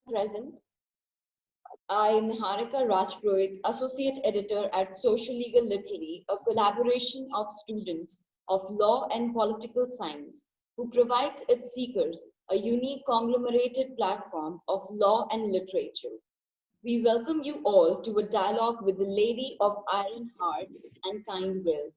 Present. I, Niharika Rajpurohit, Associate Editor at Social Legal Literary, a collaboration of students of law and political science, who provides its seekers a unique conglomerated platform of law and literature. We welcome you all to a dialogue with the Lady of Iron Heart and Kind Will.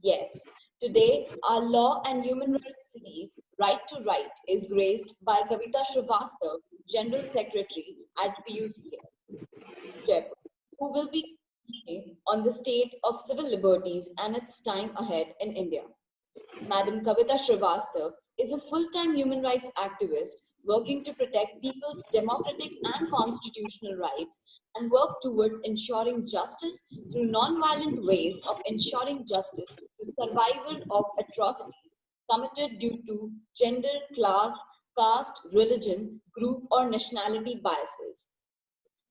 Yes, today our Law and Human Rights series, Right to Right, is graced by Kavita Srivastav, General Secretary at PUCL, Jaipur, who will be speaking on the state of civil liberties and its time ahead in India. Madam Kavita Srivastav is a full-time human rights activist working to protect people's democratic and constitutional rights and work towards ensuring justice through non-violent ways of ensuring justice to survival of atrocities committed due to gender, class, caste, religion, group, or nationality biases.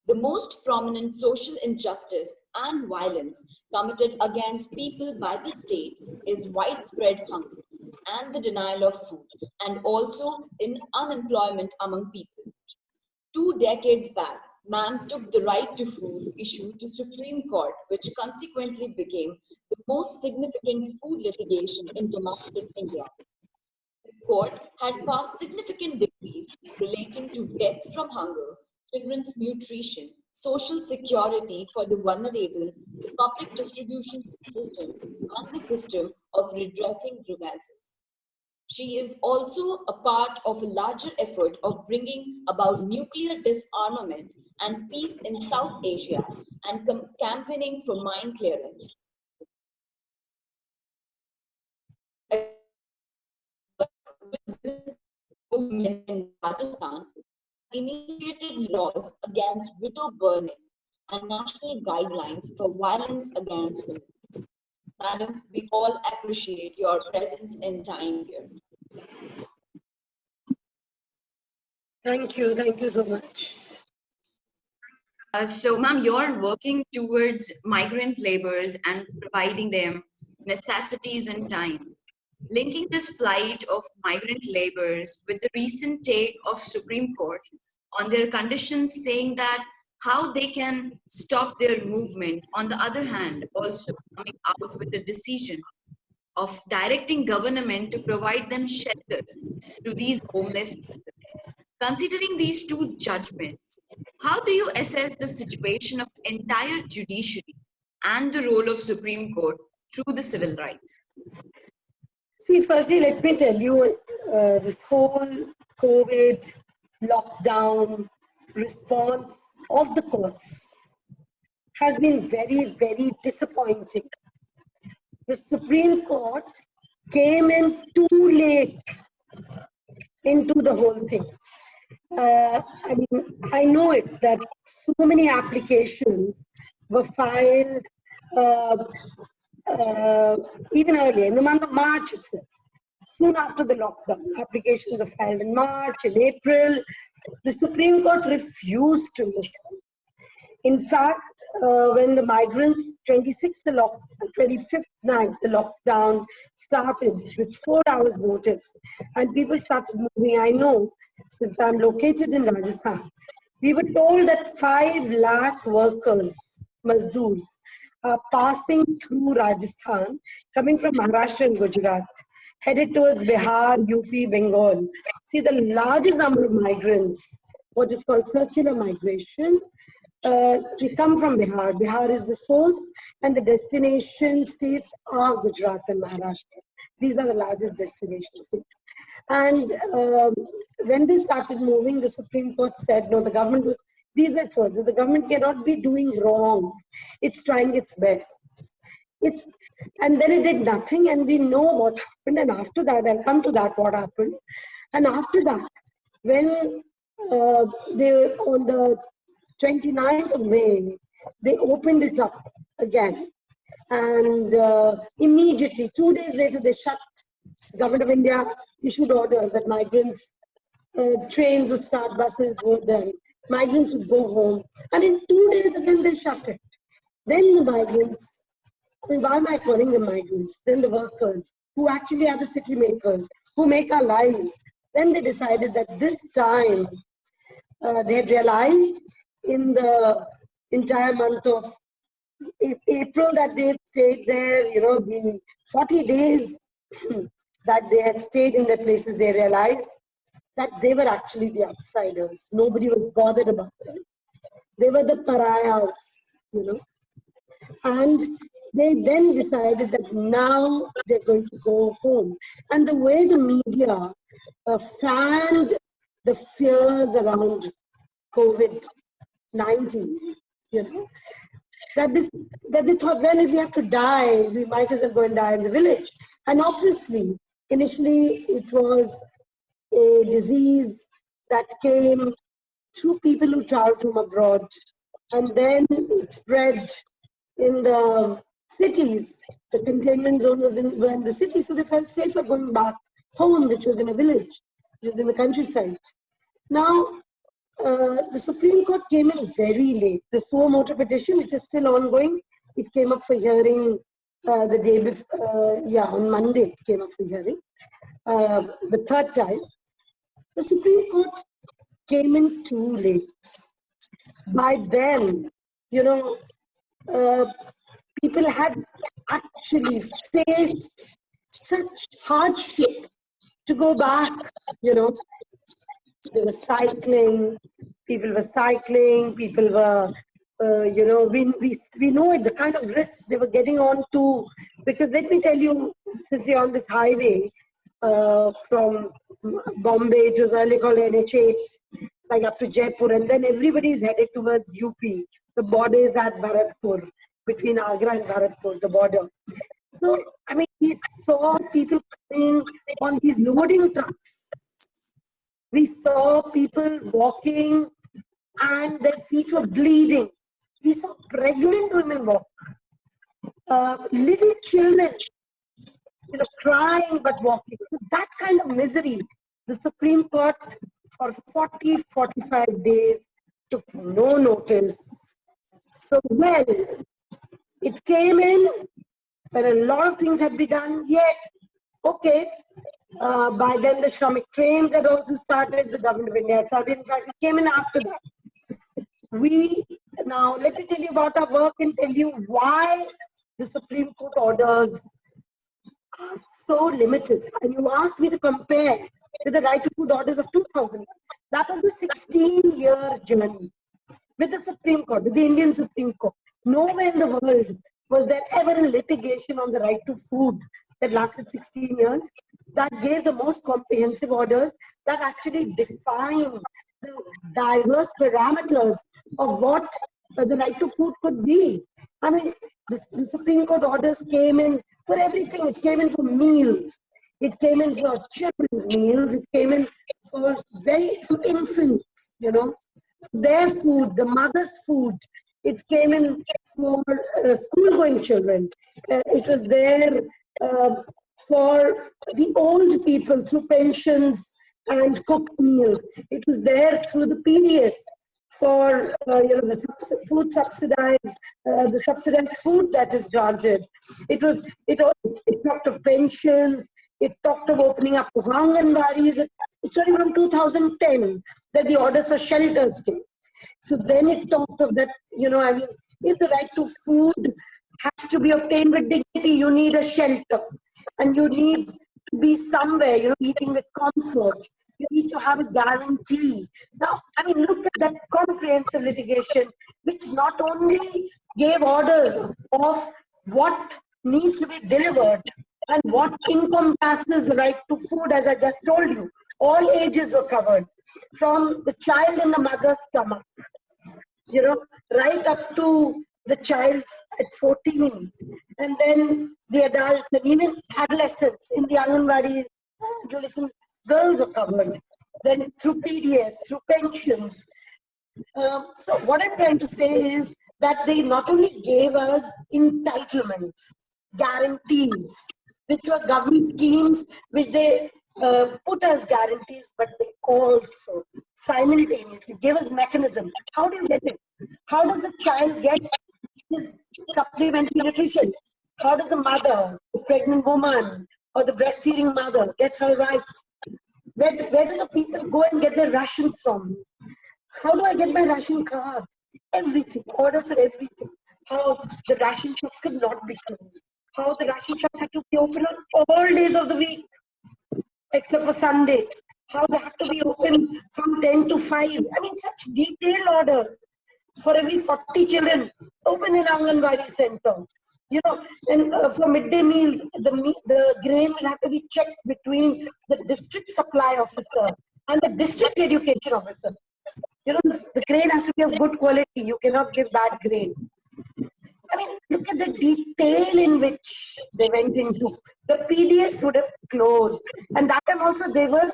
The most prominent social injustice and violence committed against people by the state is widespread hunger and the denial of food, and also in unemployment among people. 2 decades back, ma'am took the right to food issue to Supreme Court, which consequently became the most significant food litigation in democratic India. The court had passed significant decrees relating to death from hunger, children's nutrition, social security for the vulnerable, the public distribution system, and the system of redressing grievances. She is also a part of a larger effort of bringing about nuclear disarmament and peace in South Asia and campaigning for mine clearance. Movement in Rajasthan initiated laws against widow burning and national guidelines for violence against women. Madam, we all appreciate your presence in time here. Thank you so much. So, ma'am, you're working towards migrant laborers and providing them necessities and time. Linking this plight of migrant laborers with the recent take of Supreme Court on their conditions, saying that how they can stop their movement. On the other hand, also coming out with a decision of directing government to provide them shelters to these homeless people. Considering these two judgments, how do you assess the situation of entire judiciary and the role of Supreme Court through the civil rights? See, firstly, let me tell you, this whole COVID lockdown response of the courts has been very, very disappointing. The Supreme Court came in too late into the whole thing. I know it that so many applications were filed even earlier, in the month of March itself. Soon after the lockdown, applications were filed in March, in April. The Supreme Court refused to listen. In fact, when the migrants, 25th night, the lockdown started with 4 hours notice, and people started moving. I know, since I'm located in Rajasthan, we were told that 5 lakh workers, Mazdoors, are passing through Rajasthan, coming from Maharashtra and Gujarat, headed towards Bihar, UP, Bengal. See, the largest number of migrants, what is called circular migration, they come from Bihar. Bihar is the source, and the destination states are Gujarat and Maharashtra. These are the largest destination states. And when they started moving, the Supreme Court said, no, the government was, these are its words, the government cannot be doing wrong. It's trying its best. And then it did nothing, and we know what happened. And after that, I'll come to that, what happened. And after that, when they were on the 29th of May, they opened it up again. And immediately, 2 days later, they shut. The Government of India issued orders that migrants, trains would start, buses would, and migrants would go home. And in 2 days again, they shut it. Then the migrants, why am I calling them migrants? Then the workers, who actually are the city makers, who make our lives. Then they decided that this time, they had realized in the entire month of April that they had stayed there, the 40 days that they had stayed in their places, they realized that they were actually the outsiders. Nobody was bothered about them. They were the pariahs. And they then decided that now they're going to go home. And the way the media fanned the fears around COVID-19, that they thought, well, if we have to die, we might as well go and die in the village. And obviously, initially, it was a disease that came through people who traveled from abroad. And then it spread in the cities. The containment zone were in the city, so they felt safer going back home, which was in a village, which was in the countryside. Now, the Supreme Court came in very late. The suo motu petition, which is still ongoing, it came up for hearing the day before, on Monday it came up for hearing, the third time. The Supreme Court came in too late. By then, people had actually faced such hardship to go back, They were cycling, people were, we know it, the kind of risks they were getting on to, because let me tell you, since you're on this highway from Bombay, it was earlier called NH8, like up to Jaipur, and then everybody's headed towards UP. The border is at Bharatpur, between Agra and Bharatpur, the border. So, we saw people coming on these loading trucks. We saw people walking and their feet were bleeding. We saw pregnant women walk. Little children, crying but walking. So that kind of misery, the Supreme Court for 45 days took no notice. So, well, it came in when a lot of things had been done, yet, okay, by then the Shramik trains had also started, the government of India had started, in fact, it came in after that. Now, let me tell you about our work and tell you why the Supreme Court orders are so limited. And you asked me to compare with the right to food orders of 2000. That was a 16-year journey with the Supreme Court, with the Indian Supreme Court. Nowhere in the world was there ever a litigation on the right to food that lasted 16 years, that gave the most comprehensive orders, that actually defined the diverse parameters of what the right to food could be. The Supreme Court orders came in for everything. It came in for meals. It came in for children's meals. It came in for infants, their food, the mother's food. It came in for school-going children. It was there for the old people through pensions and cooked meals. It was there through the PDS for the food subsidized, the subsidized food that is granted. It talked of pensions. It talked of opening up of Anganwadis. It's only from 2010 that the orders for shelters came. So then it talked of that, if the right to food has to be obtained with dignity, you need a shelter. And you need to be somewhere, eating with comfort. You need to have a guarantee. Now, look at that comprehensive litigation, which not only gave orders of what needs to be delivered and what encompasses the right to food, as I just told you. All ages were covered, from the child in the mother's stomach, right up to the child at 14, and then the adults, and even adolescents in the Anganwadi, girls are covered. Then through PDS, through pensions. So what I'm trying to say is that they not only gave us entitlements, guarantees, which were government schemes, which they put as guarantees, but they also simultaneously gave us mechanism. How do you get it? How does the child get his supplementary nutrition? How does the mother, the pregnant woman, or the breastfeeding mother gets her right? Where do the people go and get their rations from? How do I get my ration card? Everything, orders for everything. How the ration shops could not be closed. How the ration shops had to be open on all days of the week, except for Sundays. How they had to be open from 10 to 5. I mean, such detailed orders. For every 40 children, open an Anganwadi center. You know, and for midday meals, the grain will have to be checked between the district supply officer and the district education officer. You know, the grain has to be of good quality. You cannot give bad grain. I mean, look at the detail in which they went into. The PDS would have closed. And that time also there was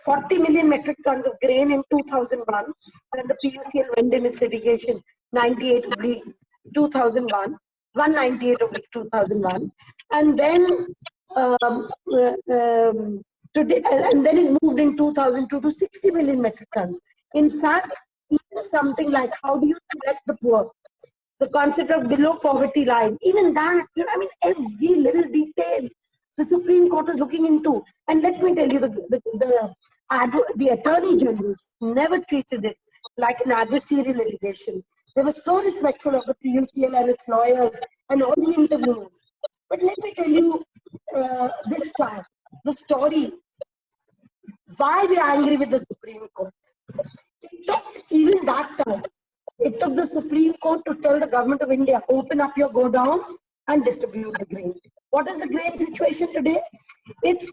40 million metric tons of grain in 2001 when the PUCL went in its litigation 98/2001, 198/2001. And then today, and then it moved in 2002 to 60 million metric tons. In fact, even something like how do you select the poor? The concept of below poverty line, even that, I mean, every little detail the Supreme Court is looking into. And let me tell you, the attorney generals never treated it like an adversarial litigation. They were so respectful of the PUCL and its lawyers and all the interveners. But let me tell you this time, the story, why we are angry with the Supreme Court. It took even that time. It took the Supreme Court to tell the government of India, open up your godowns and distribute the grain. What is the grain situation today? It's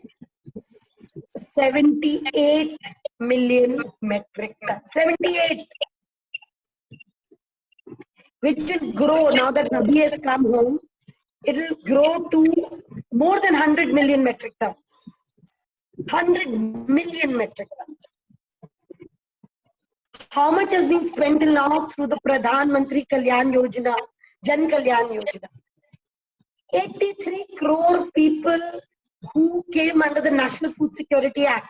78 million metric tons. 78. Which will grow now that Rabi has come home. It will grow to more than 100 million metric tons. 100 million metric tons. How much has been spent till now through the Pradhan Mantri Kalyan Yojana, Jan Kalyan Yojana? 83 crore people who came under the National Food Security Act.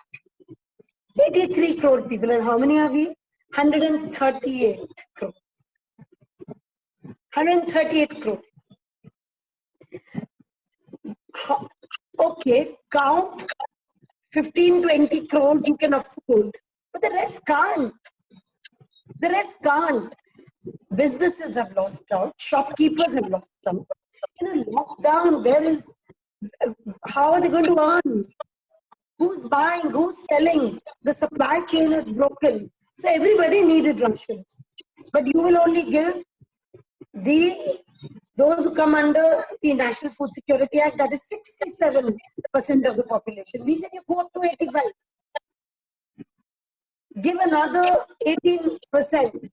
83 crore people. And how many are we? 138 crore. 138 crore. Okay, count 15-20 crores you can afford, but the rest can't. The rest can't. Businesses have lost out. Shopkeepers have lost out. In a lockdown, how are they going to earn? Who's buying? Who's selling? The supply chain is broken. So everybody needed rations. But you will only give those who come under the National Food Security Act, that is 67% of the population. We said you go up to 85. Give another 18%.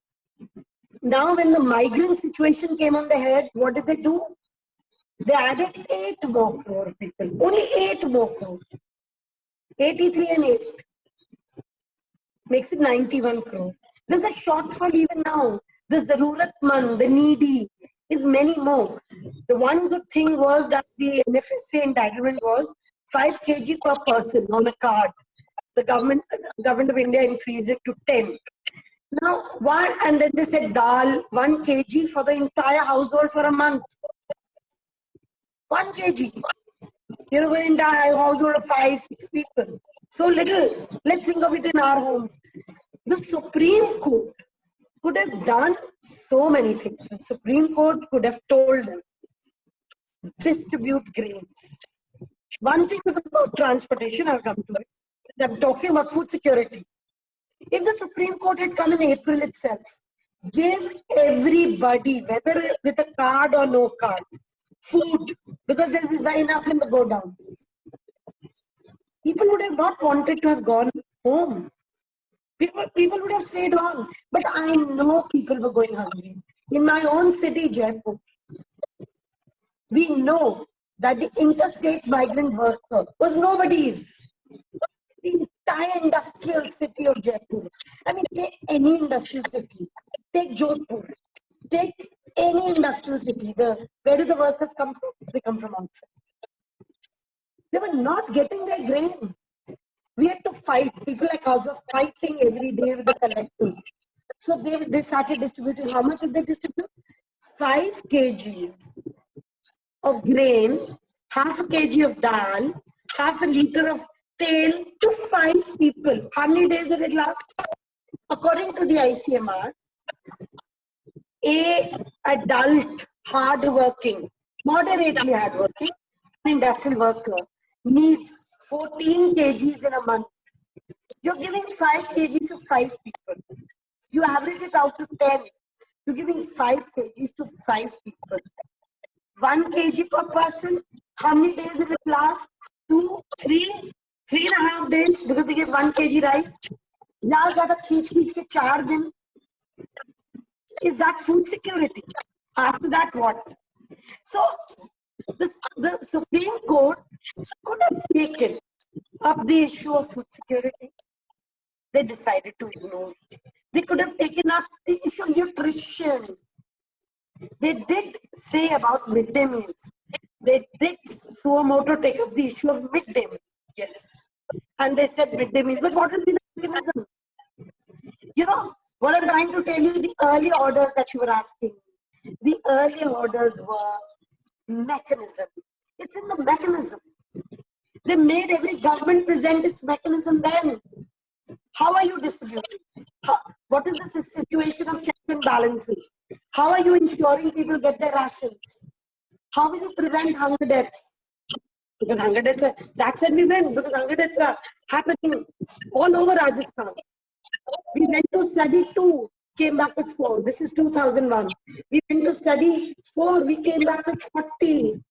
Now when the migrant situation came on the head, what did they do? They added 8 more crore people. Only 8 more crore. 83 and 8. Makes it 91 crore. There's a shortfall even now. The Zaruratmand, the needy, is many more. The one good thing was that the NFSA entitlement was 5 kg per person on a card. The government of India increased it to 10. Now, and then they said dal, 1 kg for the entire household for a month. 1 kg. You know, an entire household of 5-6 people. So little. Let's think of it in our homes. The Supreme Court could have done so many things. The Supreme Court could have told them, distribute grains. One thing is about transportation, I'll come to it. I'm talking about food security. If the Supreme Court had come in April itself, give everybody, whether with a card or no card, food, because there is enough in the godowns. People would have not wanted to have gone home. People would have stayed on. But I know people were going hungry. In my own city, Jaipur, we know that the interstate migrant worker was nobody's. The entire industrial city of Jaipur. I mean, take any industrial city. Take Jodhpur. Take any industrial city. Where do the workers come from? They come from outside. They were not getting their grain. We had to fight. People like us were fighting every day with the collective. So they started distributing. How much did they distribute? 5 kgs of grain, half a kg of dal, half a liter of tel to 5 people. How many days did it last? According to the ICMR, a adult, hard-working, moderately hard-working industrial worker needs 14 kgs in a month. You're giving 5 kgs to 5 people. You average it out to 10. You're giving 5 kgs to 5 people. 1 kg per person. How many days will it last? 2, 3, 3.5 days because you give 1 kg rice. Last ज़्यादा खींच के 4 दिन. Is that food security? After that, what? So, the Supreme Court could have taken up the issue of food security. They decided to ignore it. They could have taken up the issue of nutrition. They did say about midday meals. They did suo moto take up the issue of midday meals. Yes. And they said midday meals. But what will be the mechanism? You know, what I'm trying to tell you, the early orders that you were asking, the early orders were mechanism. It's in the mechanism. They made every government present its mechanism then. How are you distributing? What is the situation of checks and balances? How are you ensuring people get their rations? How will you prevent hunger deaths? Because hunger deaths are, that's when we went, because hunger deaths are happening all over Rajasthan. We went to study 2, came back with 4. This is 2001. We went to study 4, we came back with 40.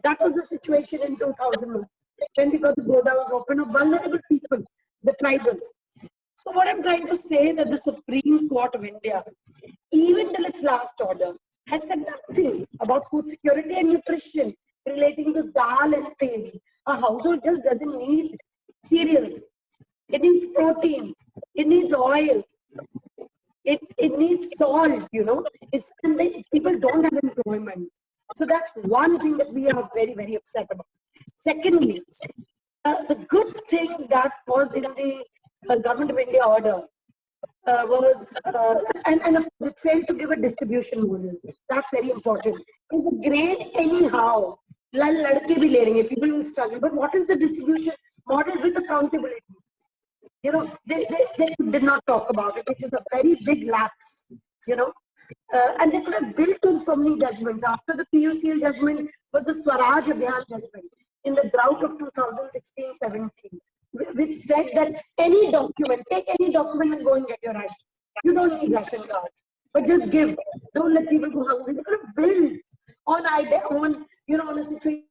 That was the situation in 2001. When we got the godowns open of vulnerable people, the tribals. So what I'm trying to say that the Supreme Court of India, even till its last order, has said nothing about food security and nutrition relating to dal and tel. A household just doesn't need cereals. It needs proteins. It needs oil. It needs salt, you know. And people don't have employment. So that's one thing that we are very, very upset about. Secondly, the good thing that was in the Government of India order was, and of course it failed to give a distribution model. That's very important. In the grain, anyhow, ladke bhi le rahe, people will struggle. But what is the distribution model with accountability? You know, they did not talk about it, which is a very big lapse, you know. And they could have built on so many judgments. After the PUCL judgment was the Swaraj Abhiyan judgment in the drought of 2016-17, which said that any document, take any document and go and get your ration. You don't need ration cards, but just give. Don't let people go hungry. They could have built on a situation.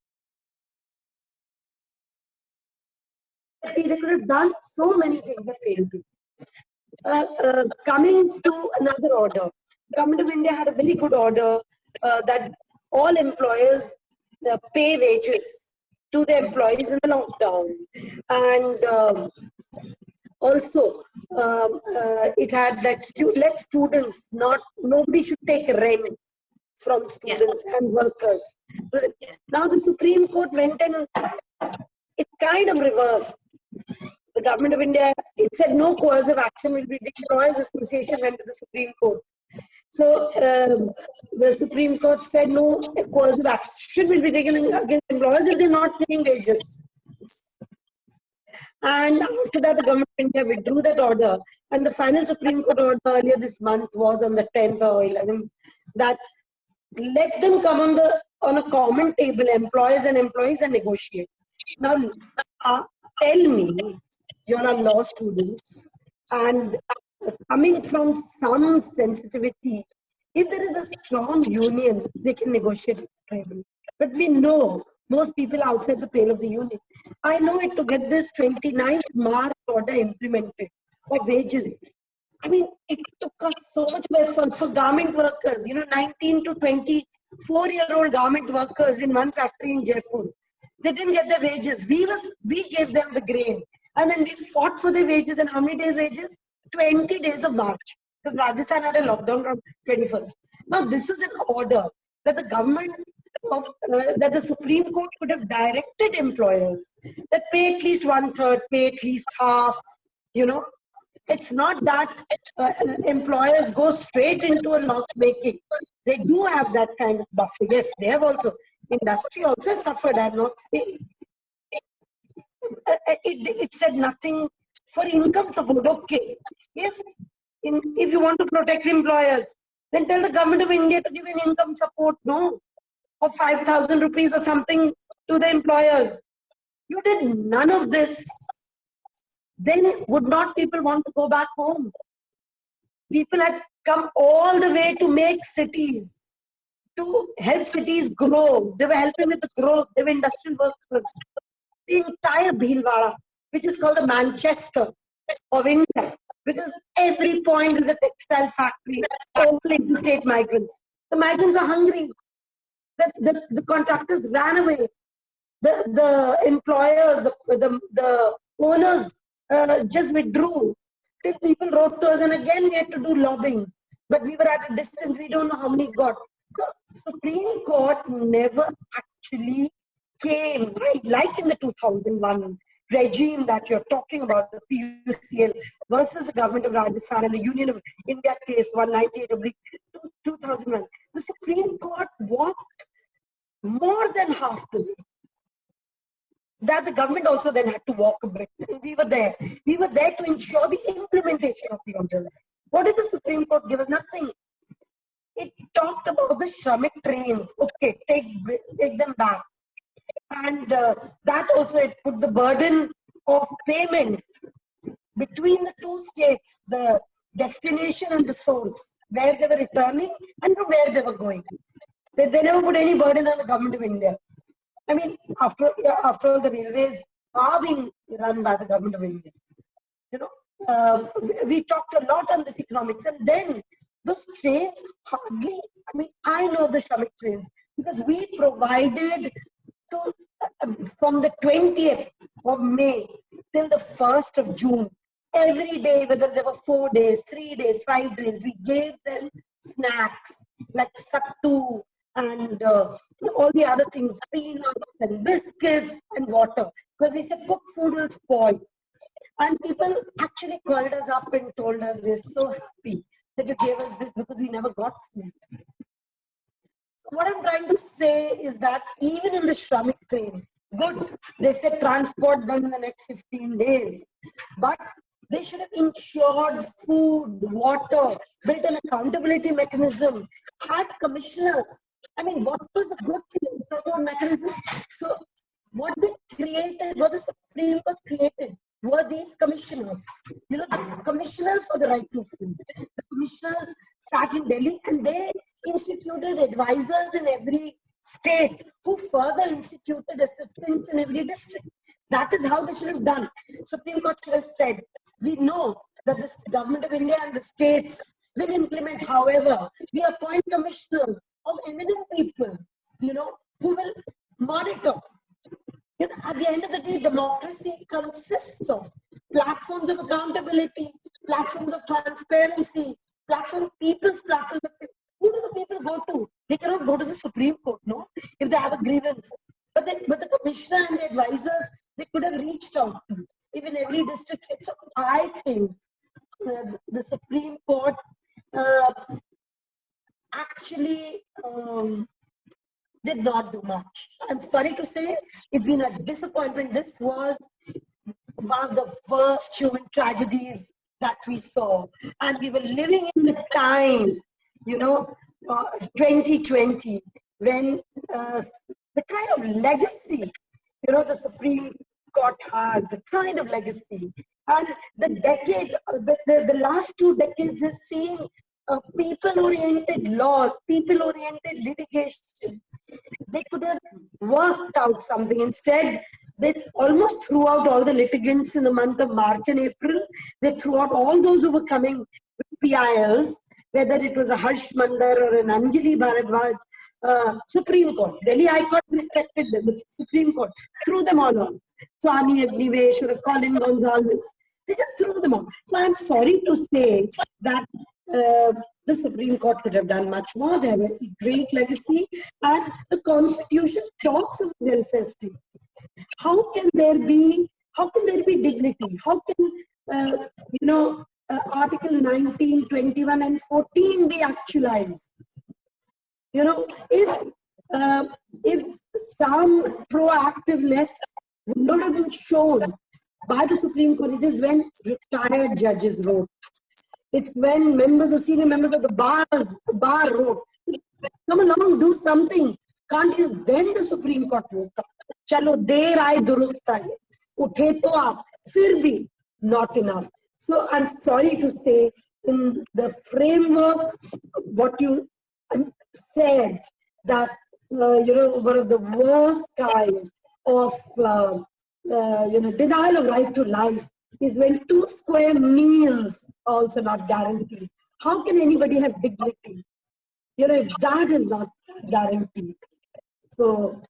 They could have done so many things. They failed to. Coming to another order, Government of India had a very good order that all employers pay wages to the employees in the lockdown, and also it had that let students nobody should take rent from students and workers. Now the Supreme Court went and it's kind of reversed. The Government of India, it said no coercive action will be. The Employers Association went to the Supreme Court. So the Supreme Court said no coercive action will be taken against employers if they're not paying wages. And after that, the Government of India withdrew that order. And the final Supreme Court order earlier this month was on the 10th or 11th that let them come on a common table, employers and employees, and negotiate. Now, tell me, you're a law students, and coming from some sensitivity, if there is a strong union, they can negotiate with the tribal. But we know most people are outside the pale of the union. I know it to get this 29th March order implemented of wages. I mean, it took us so much effort for garment workers, 19 to 24-year-old garment workers in one factory in Jaipur. They didn't get their wages. We gave them the grain. And then we fought for their wages. And how many days wages? 20 days of March. Because Rajasthan had a lockdown from 21st. Now, this is an order that the government that the Supreme Court could have directed employers that pay at least 1/3, pay at least half, It's not that employers go straight into a loss making. They do have that kind of buffer. Yes, they have also. Industry also suffered, I'm not saying. It said nothing for income support. Okay, if if you want to protect employers, then tell the government of India to give an income support, no, of 5,000 rupees or something to the employers. You did none of this. Then would not people want to go back home? People had come all the way to make cities, to help cities grow. They were helping with the growth. They were industrial workers. The entire Bhilwara, which is called the Manchester of India, because every point is a textile factory, all interstate migrants. The migrants are hungry. The contractors ran away. The employers, the owners just withdrew. Till people wrote to us, and again we had to do lobbying. But we were at a distance, we don't know how many got. So Supreme Court never actually came, right? Like in the 2001 regime that you're talking about, the PUCL versus the government of Rajasthan and the Union of India case 198/2001. The Supreme Court walked more than half the way. That the government also then had to walk a bit. And we were there. We were there to ensure the implementation of the orders. What did the Supreme Court give us? Nothing. It talked about the Shramik trains. Okay, take them back. And that also, it put the burden of payment between the two states, the destination and the source, where they were returning and from where they were going. They never put any burden on the government of India. I mean, after all, the railways are being run by the government of India. You know, we talked a lot on this economics, and then those trains hardly. I mean, I know the Shramik trains because we provided to from the 20th of May till the 1st of June. Every day, whether there were 4 days, 3 days, 5 days, we gave them snacks like sattu and all the other things, peanuts and biscuits and water. Because we said cooked food will spoil. And people actually called us up and told us they're so happy that you gave us this because we never got food. So what I'm trying to say is that even in the Shramik train, good, they said transport them in the next 15 days. But they should have ensured food, water, built an accountability mechanism, had commissioners. I mean, what was the good thing? Support mechanism. So, what they created, what the Supreme Court created, were these commissioners. You know, the commissioners for the right to food. The commissioners sat in Delhi and they instituted advisors in every state who further instituted assistants in every district. That is how they should have done. Supreme Court should have said, we know that the government of India and the states will implement, however, we appoint commissioners of eminent people, you know, who will monitor. You know, at the end of the day, democracy consists of platforms of accountability, platforms of transparency, people's platforms. Who do the people go to? They cannot go to the Supreme Court, no, if they have a grievance. But the commissioner and the advisors, they could have reached out to, even every district. So I think the Supreme Court actually did not do much. I'm sorry to say, it's been a disappointment. This was one of the worst human tragedies that we saw. And we were living in the time, you know, 2020, when the kind of legacy, you know, the Supreme Court had, the kind of legacy. And the decade, the last 2 decades has seen people-oriented laws, people-oriented litigation. They could have worked out something. Instead, they almost threw out all the litigants in the month of March and April. They threw out all those who were coming with PILs, whether it was a Harsh Mandar or an Anjali Bharadwaj. Supreme Court, Delhi High Court respected them, but Supreme Court threw them all on. Swami Agnivesh or Colin Gonzalez, they just threw them on. So I'm sorry to say that the Supreme Court could have done much more. They have a great legacy, and the Constitution talks of welfare state. How can there be dignity? How can Article 19, 21, and 14 be actualized? You know, if some proactiveness would not have been shown by the Supreme Court, it is when retired judges wrote. It's when members or senior members of the bar wrote, come along, do something. Can't you? Then the Supreme Court woke up. Chalo, der aaye durust aaye. Uthe to aap. Fir bhi not enough. So I'm sorry to say, in the framework, what you said, that, one of the worst kind of, denial of right to life is when 2 square meals also not guaranteed. How can anybody have dignity? If that is not guaranteed. So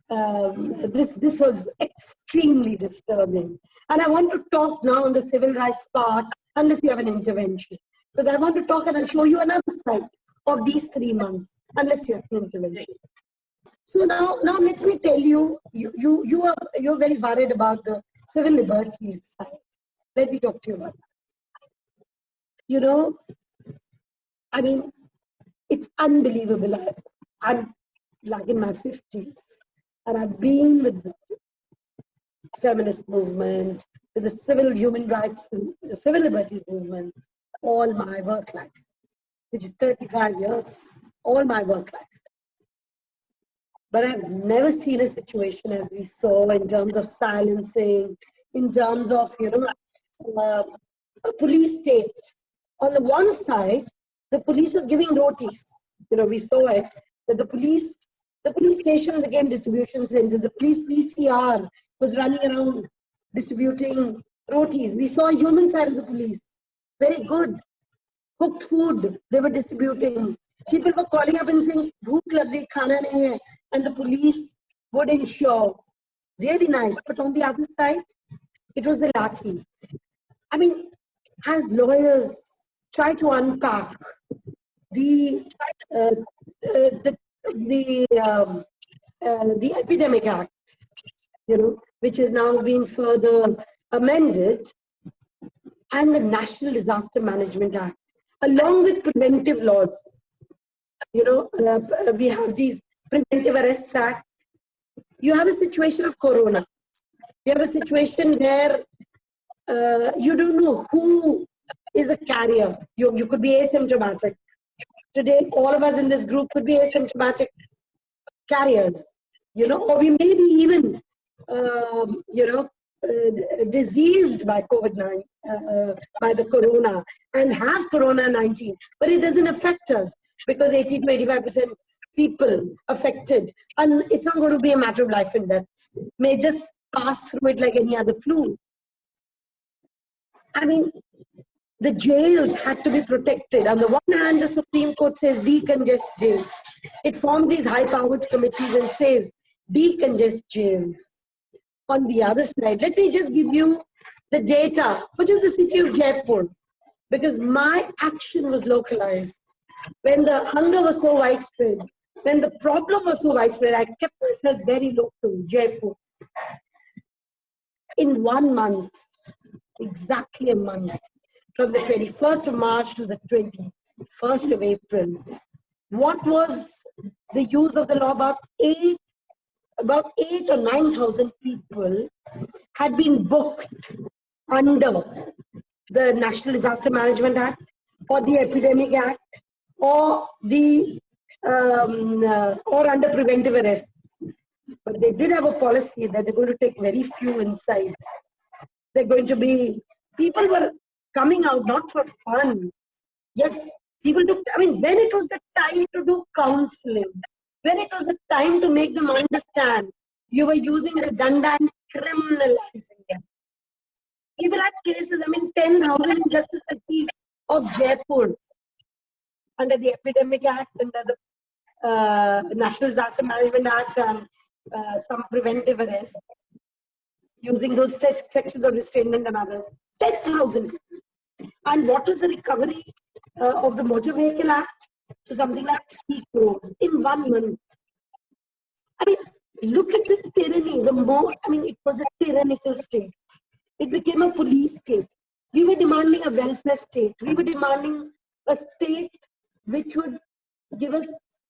this was extremely disturbing. And I want to talk now on the civil rights part, unless you have an intervention. Because I want to talk and I'll show you another side of these 3 months, unless you have an intervention. So now let me tell you, you're very worried about the civil liberties side. Let me talk to you about that. I mean, it's unbelievable. I'm like in my 50s, and I've been with the feminist movement, with the civil human rights, the civil liberties movement, all my work life, which is 35 years, all my work life. But I've never seen a situation as we saw in terms of silencing, in terms of, a police state. On the one side, the police is giving rotis. We saw it, that the police station became distribution centers. The police PCR was running around distributing rotis. We saw human side of the police. Very good. Cooked food, they were distributing. People were calling up and saying, "Bhook lag gayi, khana nahi hai," and the police would ensure. Really nice. But on the other side, it was the lathi. I mean, as lawyers try to unpack the Epidemic Act, which has now been further amended, and the National Disaster Management Act, along with preventive laws. We have these Preventive Arrests Act. You have a situation of corona. You have a situation where you don't know who is a carrier. You could be asymptomatic. Today, all of us in this group could be asymptomatic carriers, or we may be even, diseased by COVID-19, by the corona, and have corona-19, but it doesn't affect us because 80 to 85% people affected, and it's not going to be a matter of life and death. May just pass through it like any other flu. I mean, the jails had to be protected. On the one hand, the Supreme Court says decongest jails. It forms these high-powered committees and says decongest jails. On the other side, let me just give you the data for just the city of Jaipur, because my action was localized. When the hunger was so widespread, when the problem was so widespread, I kept myself very local, Jaipur. In 1 month, exactly a month, from the 21st of March to the 21st of April, what was the use of the law? About 8 or 9,000 people had been booked under the National Disaster Management Act, or the Epidemic Act, or the or under preventive arrest. But they did have a policy that they're going to take very few inside. They're going to be, people were coming out not for fun. Yes, people took, when it was the time to do counseling, when it was the time to make them understand, you were using the danda and criminalizing them. People had cases, 10,000 in just the city of Jaipur, under the Epidemic Act, under the National Disaster Management Act, and some preventive arrests, using those sections of restraint and others. 10,000. And what was the recovery of the Motor Vehicle Act? To something like 3 crores in 1 month. Look at the tyranny. It was a tyrannical state. It became a police state. We were demanding a welfare state. We were demanding a state which would give us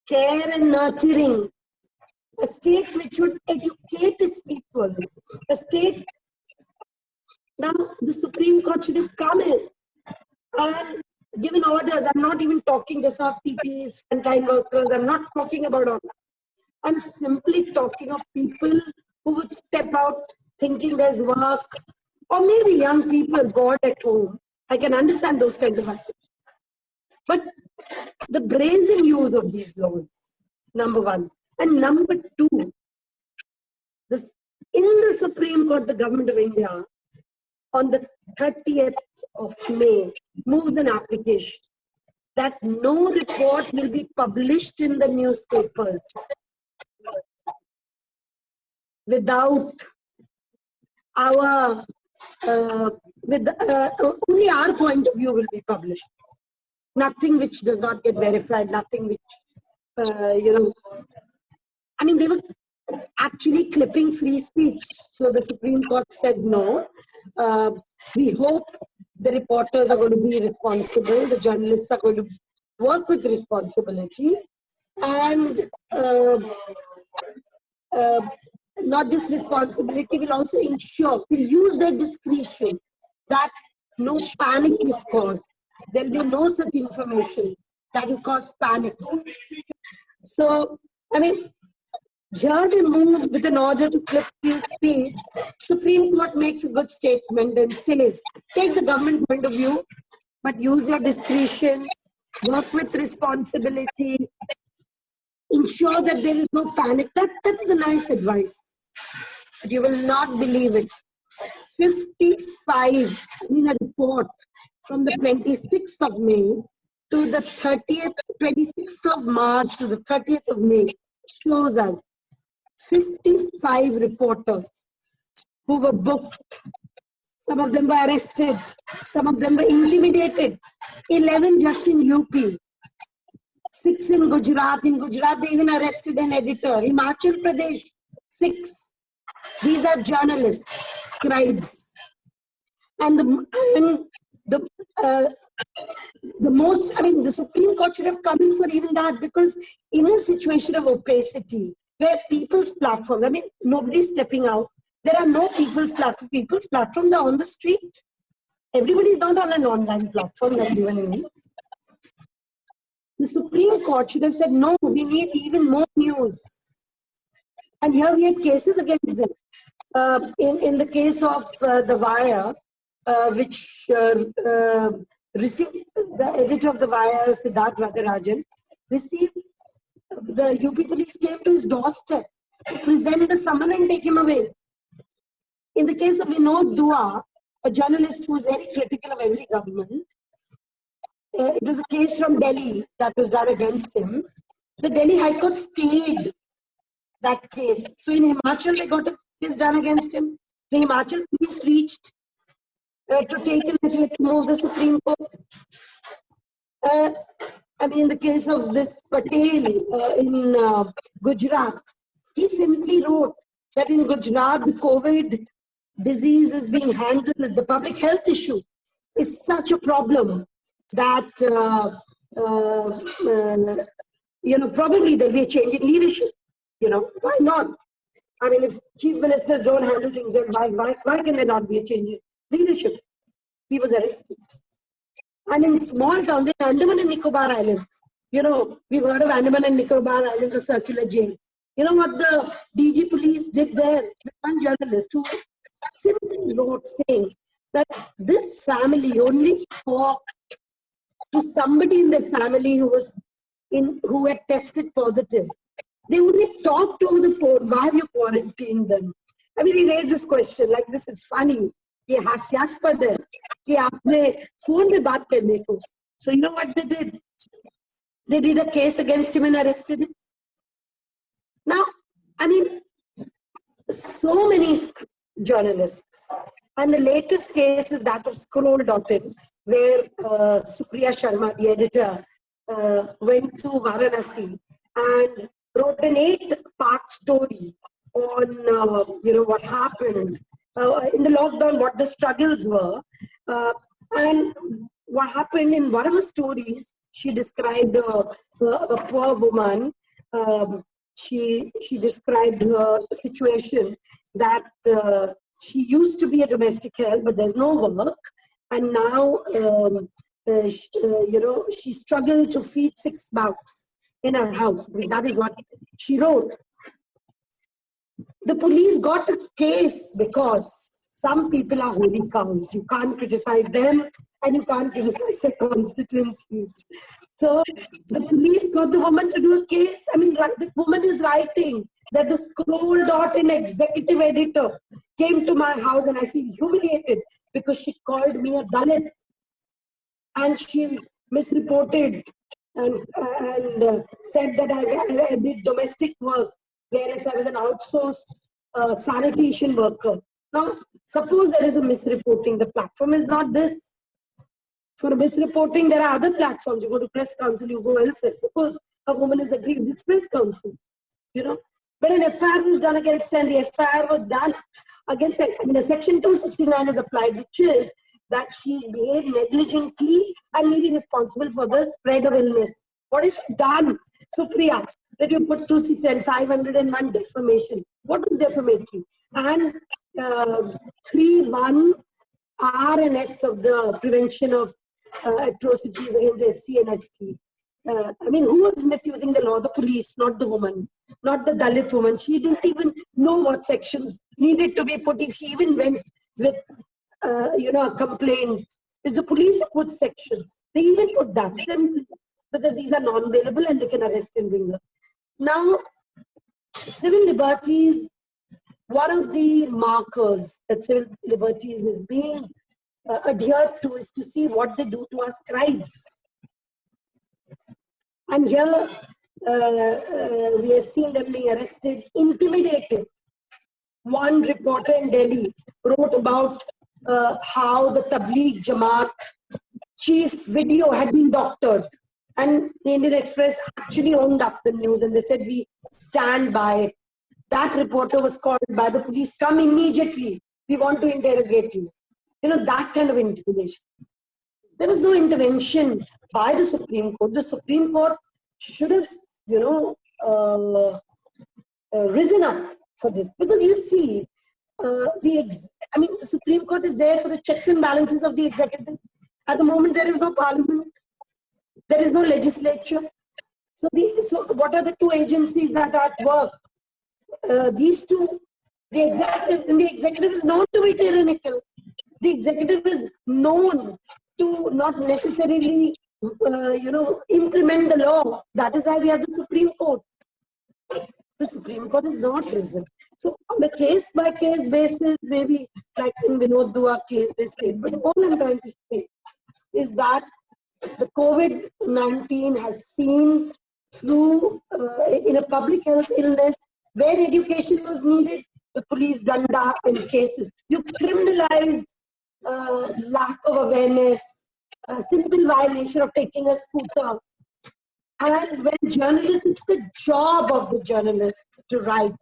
care and nurturing. A state which would educate its people. A state. Now, the Supreme Court should have come in and given orders. I'm not even talking just of PPs, frontline workers. I'm not talking about all that. I'm simply talking of people who would step out thinking there's work, or maybe young people bored at home. I can understand those kinds of actions. But the brazen use of these laws, number one. And number two, in the Supreme Court, the Government of India, on the 30th of May, moves an application that no report will be published in the newspapers without our, only our point of view will be published. Nothing which does not get verified, nothing which, I mean, they were actually clipping free speech. So the Supreme Court said no. We hope the reporters are going to be responsible, the journalists are going to work with responsibility, and not just responsibility, will also ensure, will use their discretion that no panic is caused. There will be no such information that will cause panic. So, I mean, here they move with an order to clip free speech. Supreme Court makes a good statement and says, take the government point of view, but use your discretion, work with responsibility, ensure that there is no panic. That is a nice advice. But you will not believe it. 55 in a report from the 26th of May to the 26th of March to the 30th of May shows us 55 reporters who were booked. Some of them were arrested. Some of them were intimidated. 11 just in UP. 6 in Gujarat. In Gujarat, they even arrested an editor. Himachal Pradesh, 6. These are journalists, scribes. And the most, I mean, the Supreme Court should have come in for even that, because in a situation of opacity, where people's platforms, I mean, nobody's stepping out. There are no people's platforms. People's platforms are on the street. Everybody's not on an online platform like you and me. The Supreme Court should have said, no, we need even more news. And here we had cases against them. In the case of The Wire, which received, the editor of The Wire, Siddharth Varadarajan, received, the UP police came to his doorstep to present the summons and take him away. In the case of Vinod Dua, a journalist who was very critical of every government, it was a case from Delhi that was done against him. The Delhi High Court stayed that case. So in Himachal, they got a case done against him. The Himachal police reached to take a letter to move the Supreme Court. I mean, in the case of this Patel in Gujarat, he simply wrote that in Gujarat, the COVID disease is being handled, the public health issue is such a problem that, probably there'll be a change in leadership. Why not? I mean, if chief ministers don't handle things, why can there not be a change in leadership? He was arrested. And in small towns, in Andaman and Nicobar Islands, we've heard of Andaman and Nicobar Islands, a circular jail. You know what the DG police did there? One journalist who simply wrote saying that this family only talked to somebody in their family who had tested positive. They only talked over the phone. Why have you quarantined them? I mean, he raised this question like, this is funny. ये हास्यास्पद है कि आपने phone में बात करने को. So you know what they did? They did a case against him and arrested him. Now, I mean, so many journalists, and the latest case is that of Scroll.in, where Supriya Sharma, the editor, went to Varanasi and wrote an 8-part story on what happened in the lockdown, what the struggles were, and what happened. In one of her stories, she described a poor woman. She described her situation that she used to be a domestic help, but there's no work, and now she struggled to feed 6 mouths in her house. I mean, that is what she wrote. The police got a case because some people are holy cows. You can't criticize them and you can't criticize their constituencies. So the police got the woman to do a case. I mean, the woman is writing that the Scroll.in executive editor came to my house and I feel humiliated because she called me a Dalit and she misreported and said that I did domestic work, whereas I was an outsourced sanitation worker. Now, suppose there is a misreporting. The platform is not this. For misreporting, there are other platforms. You go to press council, you go elsewhere. Suppose a woman is aggrieved with press council, But an FIR was done against her, and the FIR was done against, a section 269 is applied, which is that she's behaved negligently and may be responsible for the spread of illness. What is she done? So, Priya, that you put 269, 501 defamation. What was defamatory? And 3.1 R and S of the prevention of atrocities against SC and ST. Who was misusing the law? The police, not the woman, not the Dalit woman. She didn't even know what sections needed to be put. If she even went with, a complaint, it's the police who put sections. They even put that because these are non-bailable and they can arrest and bring her. Now, civil liberties, one of the markers that civil liberties is being adhered to is to see what they do to our scribes. And here we are seeing them being arrested, intimidated. One reporter in Delhi wrote about how the Tabligh Jamaat chief video had been doctored. And the Indian Express actually owned up the news and they said, we stand by it. That reporter was called by the police, come immediately, we want to interrogate you. That kind of intimidation. There was no intervention by the Supreme Court. The Supreme Court should have, risen up for this. Because you see, the Supreme Court is there for the checks and balances of the executive. At the moment, there is no parliament. There is no legislature. So what are the two agencies that are at work? These two, the executive is known to be tyrannical. The executive is known to not necessarily, implement the law. That is why we have the Supreme Court. The Supreme Court is not risen. So on a case-by-case basis, maybe like in Vinod Dua case, they say, but all I'm trying to say is that the COVID-19 has seen through, in a public health illness, where education was needed, the police danda in cases. You criminalized lack of awareness, simple violation of taking a scooter. And when journalists, it's the job of the journalists to write.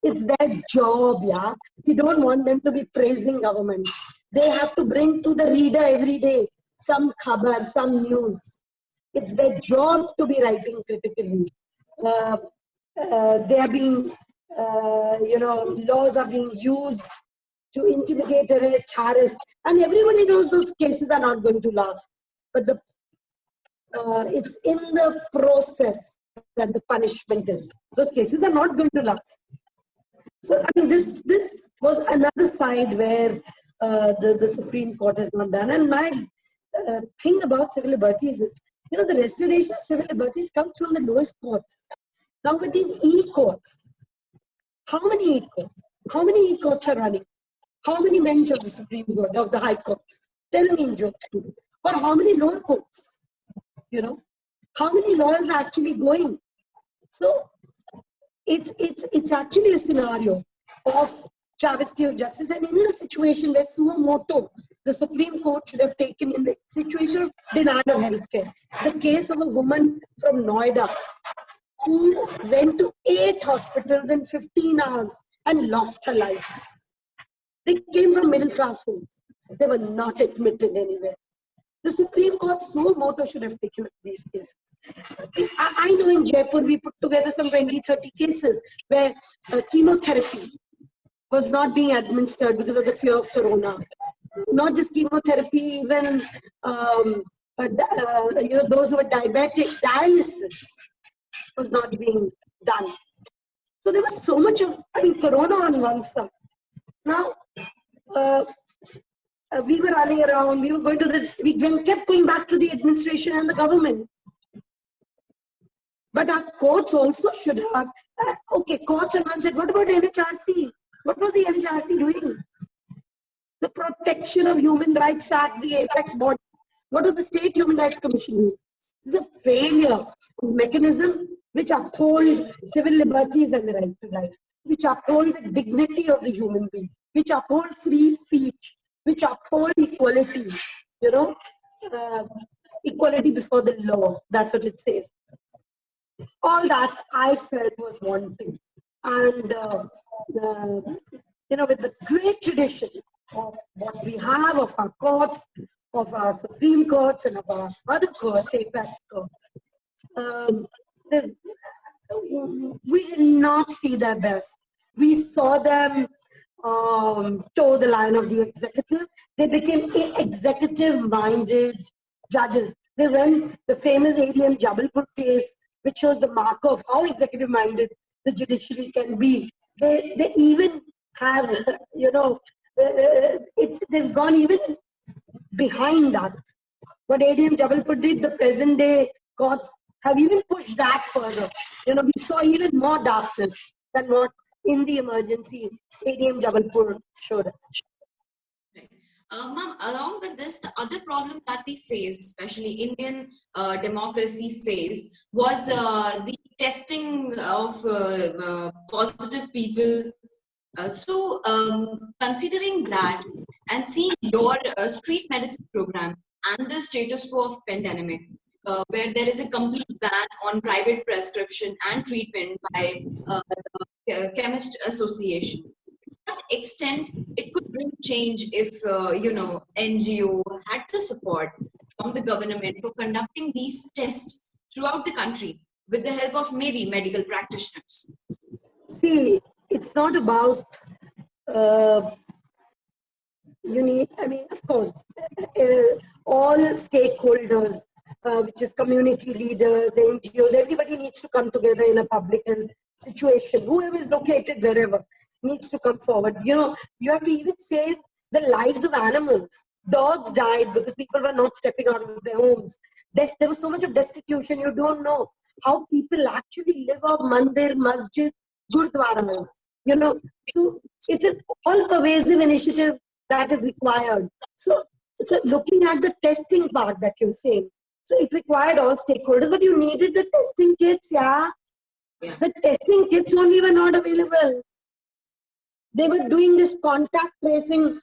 It's their job, yeah. We don't want them to be praising government. They have to bring to the reader every day some khabar, some news. It's their job to be writing critically. They are being, laws are being used to intimidate, arrest, harass. And everybody knows those cases are not going to last. But it's in the process that the punishment is. Those cases are not going to last. So, this was another side where the Supreme Court has not done. And my thing about civil liberties is, the restoration of civil liberties comes from the lowest courts. Now with these e-courts, how many e-courts? How many e-courts are running? How many bench of the Supreme Court, of the High Court? Tell me in joke. Or how many lower courts? How many lawyers are actually going? So it's actually a scenario of travesty of justice. And in a situation where suo moto, the Supreme Court should have taken in the situation of denial of healthcare. The case of a woman from Noida who went to 8 hospitals in 15 hours and lost her life. They came from middle class homes. They were not admitted anywhere. The Supreme Court suo moto should have taken up these cases. I know in Jaipur we put together some 20-30 cases where chemotherapy was not being administered because of the fear of corona. Not just chemotherapy, even those who were diabetic, dialysis was not being done. So there was so much of, corona on one side. Now, we were running around, we kept going back to the administration and the government. But our courts also should have, courts on one side, what about NHRC? What was the NHRC doing? The Protection of Human Rights Act, the apex body. What does the State Human Rights Commission do? It's a failure of mechanism which uphold civil liberties and the right to life, which uphold the dignity of the human being, which uphold free speech, which uphold equality, equality before the law. That's what it says. All that I felt was wanting. And, with the great tradition of what we have of our courts, of our Supreme Courts and of our other courts, apex courts, we did not see their best. We saw them toe the line of the executive. They became executive-minded judges. They ran the famous ADM Jabalpur case, which shows the mark of how executive-minded the judiciary can be. They even have, they've gone even behind that. What ADM Jabalpur did, the present day courts have even pushed that further. We saw even more darkness than what in the emergency ADM Jabalpur showed us. Right. Ma'am, along with this, the other problem that we faced, especially Indian democracy faced, was the testing of positive people. So, considering that and seeing your street medicine program and the status quo of pandemic, where there is a complete ban on private prescription and treatment by the Chemist Association, to what extent it could bring change if, NGO had the support from the government for conducting these tests throughout the country with the help of maybe medical practitioners? See, it's not about, of course, all stakeholders, which is community leaders, NGOs, everybody needs to come together in a public health situation. Whoever is located wherever needs to come forward. You have to even save the lives of animals. Dogs died because people were not stepping out of their homes. There was so much of destitution, you don't know how people actually live off mandir, masjid, gurdwaras. So it's an all-pervasive initiative that is required. So looking at the testing part that you're saying, so it required all stakeholders, but you needed the testing kits, yeah. The testing kits only were not available. They were doing this contact tracing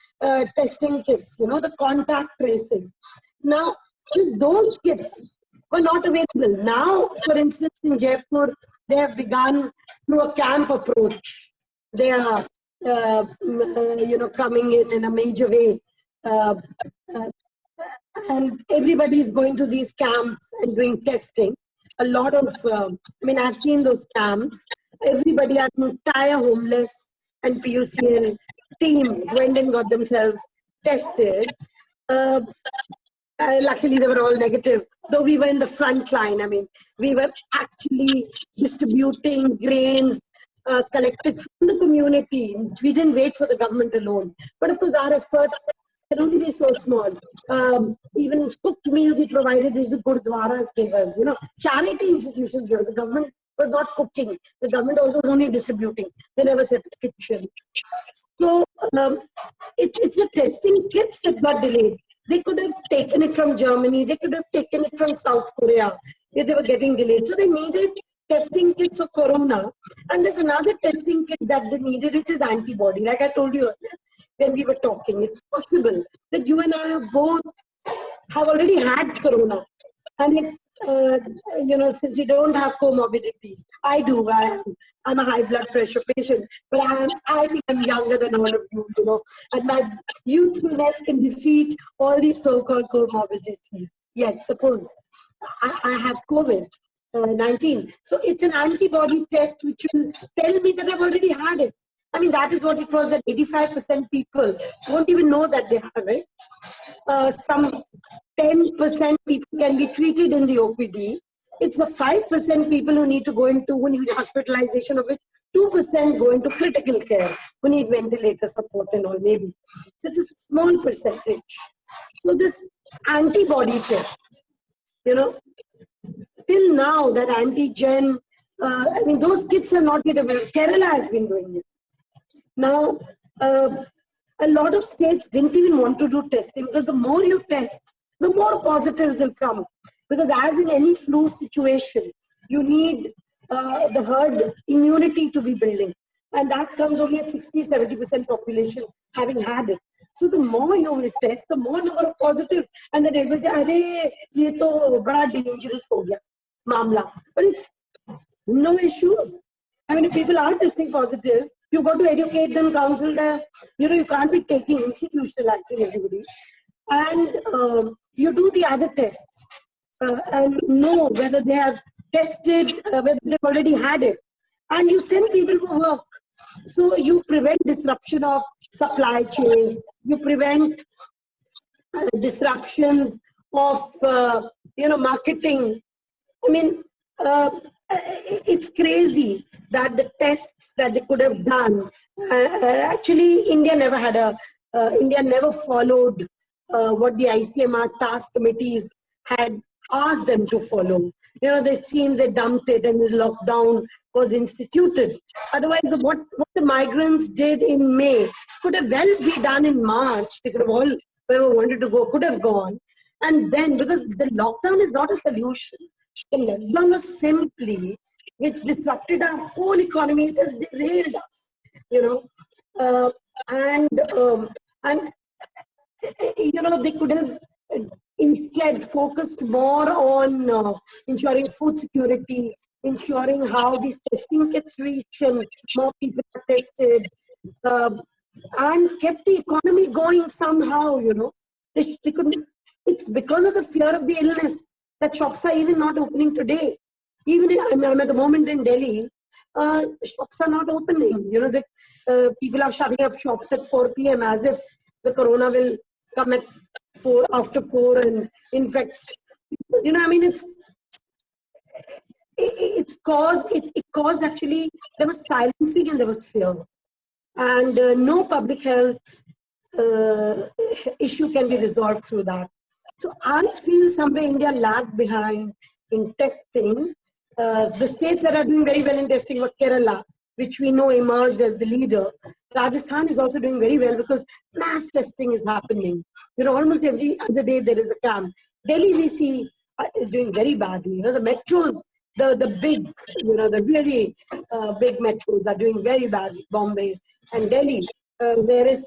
testing kits, the contact tracing. Now, those kits were not available. Now, for instance, in Jaipur, they have begun through a camp approach. They are, coming in a major way. And everybody is going to these camps and doing testing. A lot of, I've seen those camps. Everybody, an entire homeless and PUCL team went and got themselves tested. Luckily, they were all negative. Though we were in the front line. We were actually distributing grains collected from the community. We didn't wait for the government alone. But of course, our efforts can only be so small. Even cooked meals we provided, which the Gurdwaras gave us. Charity institutions gave us. The government was not cooking. The government also was only distributing. They never set the kitchens. So it's the testing kits that got delayed. They could have taken it from Germany. They could have taken it from South Korea if they were getting delayed. So they needed testing kits for corona. And there's another testing kit that they needed, which is antibody. Like I told you earlier, when we were talking, it's possible that you and I have already had corona. And since we don't have comorbidities, I do. I'm a high blood pressure patient, but I think I'm younger than all of you, and my youthfulness can defeat all these so-called comorbidities. Yet, suppose I have COVID-19. So it's an antibody test which will tell me that I've already had it. I mean, that is what it was, that 85% people won't even know that they have it. Some 10% people can be treated in the OPD. It's the 5% people who need to go into, who need hospitalization, of which 2% go into critical care, who need ventilator support and all, maybe. So it's a small percentage. So this antibody test, you know, till now, that antigen, I mean, those kits are not yet available. Kerala has been doing it. Now, a lot of states didn't even want to do testing, because the more you test, the more positives will come. Because as in any flu situation, you need the herd immunity to be building. And that comes only at 60-70% population having had it. So the more you will test, the more number of positive. And then everybody say, "Arey, ye to bada dangerous ho gaya, mamla." But it's no issues. I mean, if people are testing positive, you've got to educate them, counsel them. You know, you can't be taking, institutionalizing everybody. And you do the other tests and know whether they have tested, whether they've already had it. And you send people for work. So you prevent disruption of supply chains. You prevent disruptions of, marketing. I mean, it's crazy that the tests that they could have done, actually India never followed what the ICMR task committees had asked them to follow. You know, it seems they dumped it and this lockdown was instituted. Otherwise, what the migrants did in May could have well be done in March. They could have all, whoever wanted to go, could have gone. And then, because the lockdown is not a solution, the lockdown was simply, which disrupted our whole economy. It has derailed us, you know. And they could have instead focused more on ensuring food security, ensuring how these testing kits reach and more people are tested, and kept the economy going somehow, you know. They couldn't. It's because of the fear of the illness that shops are even not opening today. Even I'm at the moment in Delhi, shops are not opening. You know, the people are shutting up shops at 4 p.m. as if the corona will come at after 4 and infect. You know, I mean, it caused actually, there was silencing and there was fear. And no public health issue can be resolved through that. So I feel somewhere India lagged behind in testing. The states that are doing very well in testing were Kerala, which we know emerged as the leader. Rajasthan is also doing very well because mass testing is happening. You know, almost every other day there is a camp. Delhi we see is doing very badly. You know, the metros, the big, you know, the really big metros are doing very badly. Bombay and Delhi, whereas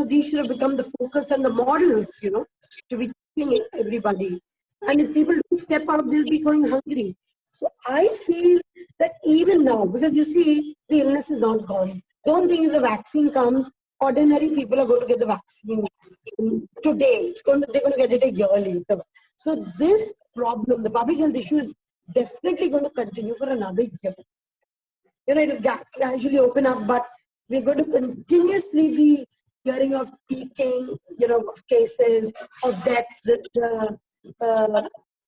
these should have become the focus and the models, you know, to be teaching everybody. And if people don't step up, they'll be going hungry. So I feel that even now, because you see, the illness is not gone. Don't think if the vaccine comes, ordinary people are going to get the vaccine today. They're going to get it a year later. So this problem, the public health issue, is definitely going to continue for another year. You know, it'll casually open up, but we're going to continuously be hearing of peaking, you know, of cases, of deaths.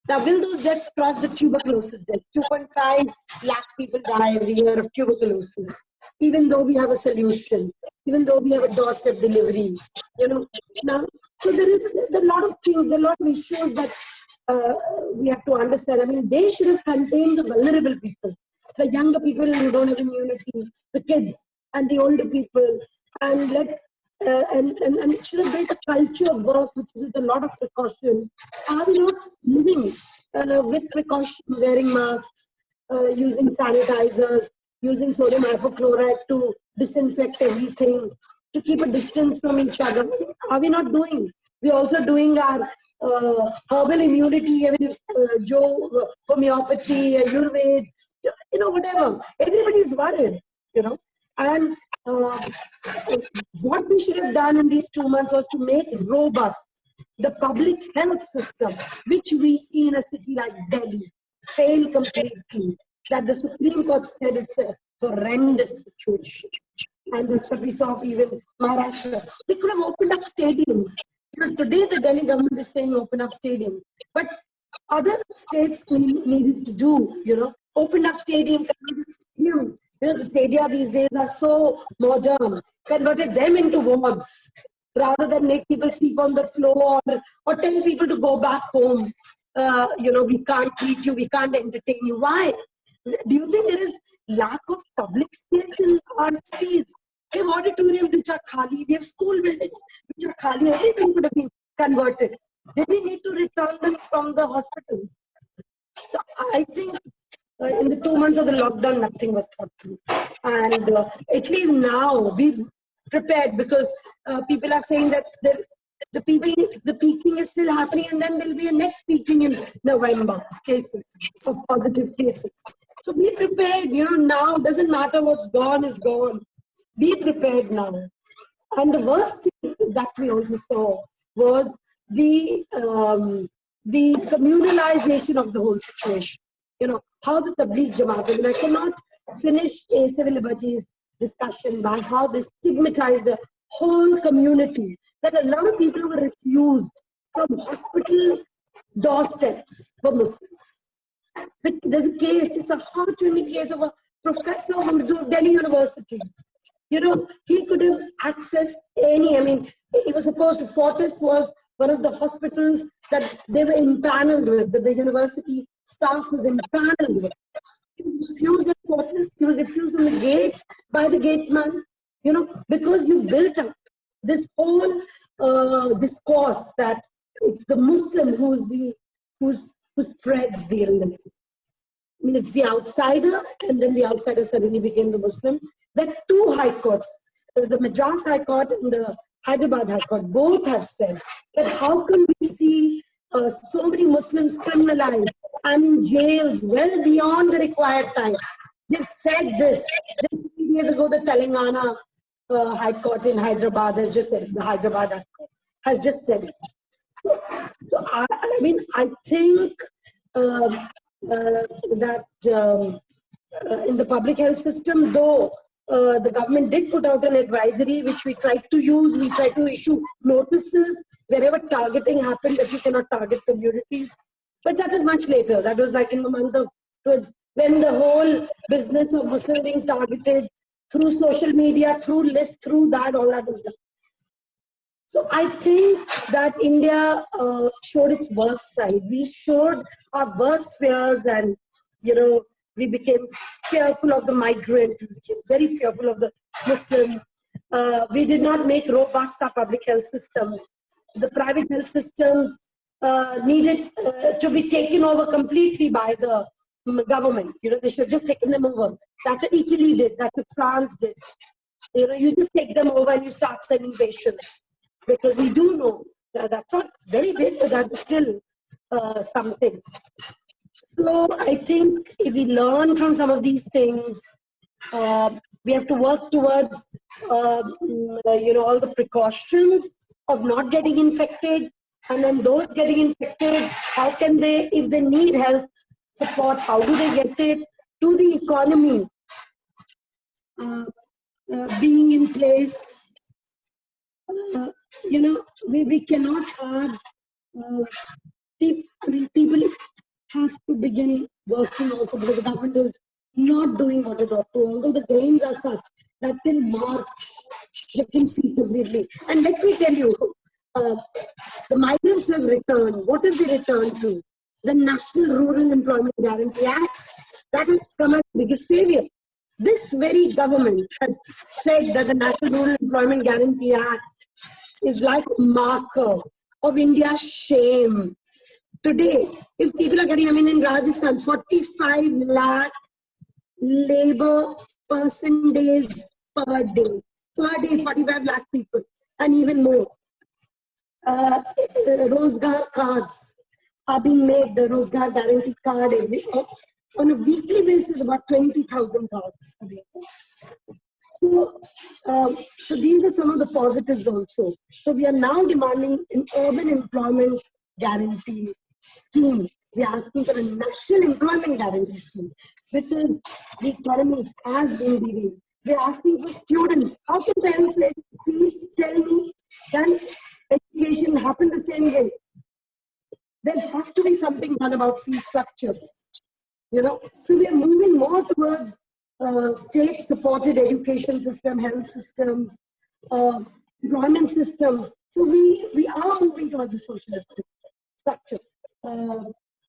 Now, will those deaths cross the tuberculosis death? 2.5 lakh people die every year of tuberculosis, even though we have a solution, even though we have a doorstep delivery, you know. Now, so there are a lot of things, there are a lot of issues that we have to understand. I mean, they should have contained the vulnerable people, the younger people who don't have immunity, the kids and the older people, and it should have built a culture of work which is with a lot of precaution. Are we not living with precaution, wearing masks, using sanitizers, using sodium hypochlorite to disinfect everything, to keep a distance from each other? Are we not doing? We're also doing our herbal immunity, homeopathy, Ayurveda, you know, whatever. Everybody is worried, you know. And what we should have done in these 2 months was to make robust the public health system, which we see in a city like Delhi fail completely. That the Supreme Court said it's a horrendous situation. And that's what we saw of even Maharashtra. They could have opened up stadiums. Today, the Delhi government is saying open up stadiums. But other states needed to do, open up stadium, the stadia these days are so modern, converted them into wards rather than make people sleep on the floor or tell people to go back home. We can't treat you, we can't entertain you. Why? Do you think there is lack of public space in our cities? We have auditoriums which are khali, we have school buildings which are khali, everything could have been converted. Then we need to return them from the hospitals. So I think in the 2 months of the lockdown, nothing was thought through. And at least now, be prepared, because people are saying that the peaking is still happening, and then there will be a next peaking in November, cases of positive cases. So be prepared, now doesn't matter what's gone is gone. Be prepared now. And the worst thing that we also saw was the communalization of the whole situation. How the Tabligh Jamaat, and I cannot finish a civil liberties discussion by how they stigmatized the whole community, that a lot of people were refused from hospital doorsteps for Muslims. There's a case, it's a heart-rending case of a professor of Urdu, Delhi University. He could have accessed he was supposed to, Fortis was one of the hospitals that they were impaneled with, that the university staff was impaneled with. He was refused at Fortis, he was refused on the gate by the gateman, because you built up this whole discourse that it's the Muslim who spreads the illness. It's the outsider, and then the outsider suddenly became the Muslim. There are two high courts, the Madras High Court and the Hyderabad High Court, both have said that how can we see so many Muslims criminalized and in jails well beyond the required time. They've said this. Just 3 years ago, the Telangana High Court in Hyderabad has just said, the Hyderabad High Court has just said it. So I think that in the public health system, though the government did put out an advisory, which we tried to use, we tried to issue notices wherever targeting happened that you cannot target communities. But that was much later. That was like in the month of, when the whole business of Muslims being targeted through social media, through lists, through that, all that was done. So I think that India showed its worst side. We showed our worst fears, and, we became fearful of the migrant. We became very fearful of the Muslim. We did not make robust our public health systems. The private health systems needed to be taken over completely by the government. They should have just taken them over. That's what Italy did. That's what France did. You just take them over and you start sending patients. Because we do know that that's not very big, but that's still something. So I think if we learn from some of these things, we have to work towards, all the precautions of not getting infected. And then those getting infected, how can they, if they need health support, how do they get it? To the economy being in place. We cannot have, people have to begin working also, because the government is not doing what it ought to, although the grains are such that till March they can see completely. And let me tell you, the migrants have returned. What have they returned to? The National Rural Employment Guarantee Act. That has come as the biggest savior. This very government had said that the National Rural Employment Guarantee Act is like a marker of India's shame. Today, if people are getting, in Rajasthan, 45 lakh labor person days per day. Per day, 45 lakh people, and even more. Rozgar cards are being made, the Rozgar Guarantee Card, on a weekly basis, about 20,000 cards. So these are some of the positives also. So we are now demanding an urban employment guarantee scheme We are asking for a national employment guarantee scheme because the economy has been derailed. We are asking for students. How can parents say, please tell me, can education happen the same way? There have to be something done about fee structures. So we are moving more towards state-supported education system, health systems, employment systems. So we are moving towards a socialist structure.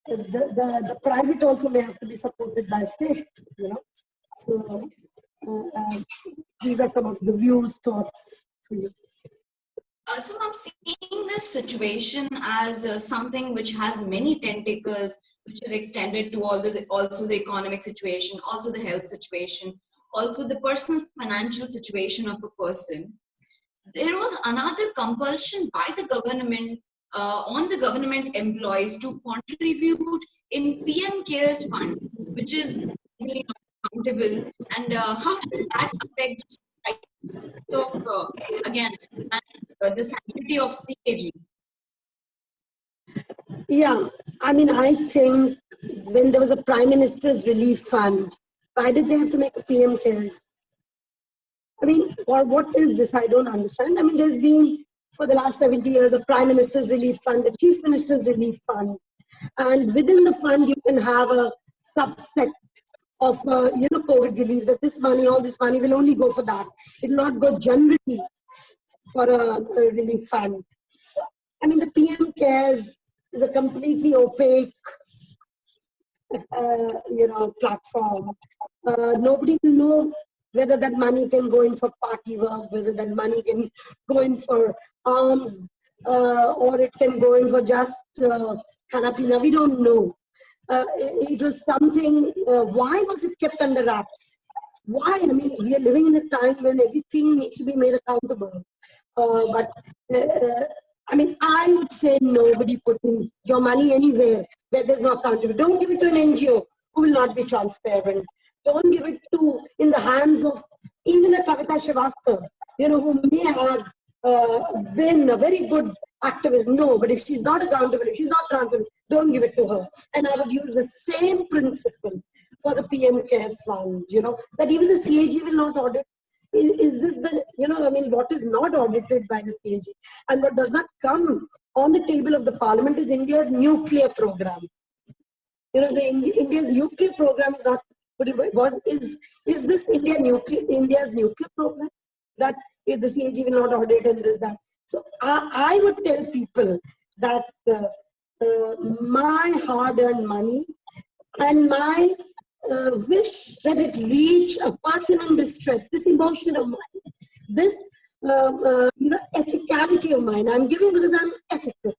The private also may have to be supported by state. So these are some of the views, thoughts for you. So I'm seeing this situation as something which has many tentacles, which is extended to also the economic situation, also the health situation, also the personal financial situation of a person. There was another compulsion by the government on the government employees to contribute in PM CARES fund, which is easily not accountable. And how does that affect of again the sanctity of CAG? Yeah, I mean, I think when there was a Prime Minister's Relief Fund, why did they have to make a PM CARES? I mean, or what is this? I don't understand. I mean, there's been for the last 70 years a Prime Minister's Relief Fund, the Chief Minister's Relief Fund, and within the fund you can have a subset of COVID relief. That this money, all this money will only go for that. It will not go generally for a relief fund. So, I mean, the PM CARES is a completely opaque, platform. Nobody will know whether that money can go in for party work, whether that money can go in for arms, or it can go in for just Kanapina. We don't know. It was something, why was it kept under wraps? Why? I mean, we are living in a time when everything needs to be made accountable. I mean, I would say nobody putting your money anywhere where there's no accountability. Don't give it to an NGO who will not be transparent. Don't give it in the hands of even a Kavita Srivastava, who may have been a very good activist. No, but if she's not accountable, if she's not transparent, don't give it to her. And I would use the same principle for the PM CARES fund, that even the CAG will not audit. Is this what is not audited by the CAG and what does not come on the table of the parliament is India's nuclear program. India's nuclear program is not put in, is this India's nuclear program that if the CAG will not audit and this, that. So I would tell people that my hard-earned money and my wish that it reach a person in distress, this emotion of mine, this ethicality of mine, I'm giving because I'm ethical.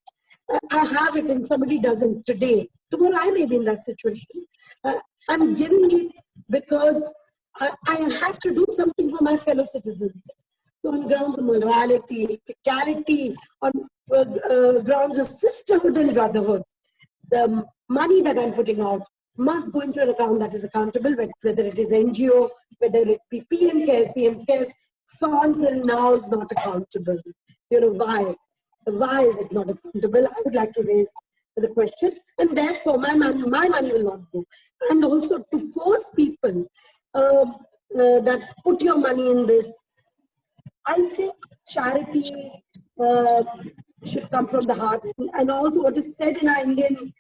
I have it and somebody doesn't today. Tomorrow I may be in that situation. I'm giving it because I have to do something for my fellow citizens. So on grounds of morality, ethicality, on grounds of sisterhood and brotherhood, the money that I'm putting out must go into an account that is accountable, whether it is NGO, whether it be PM CARES fund till now is not accountable. Why? Why is it not accountable? I would like to raise the question, and therefore my money will not go. And also to force people that put your money in this, I think charity should come from the heart. And also what is said in our Indian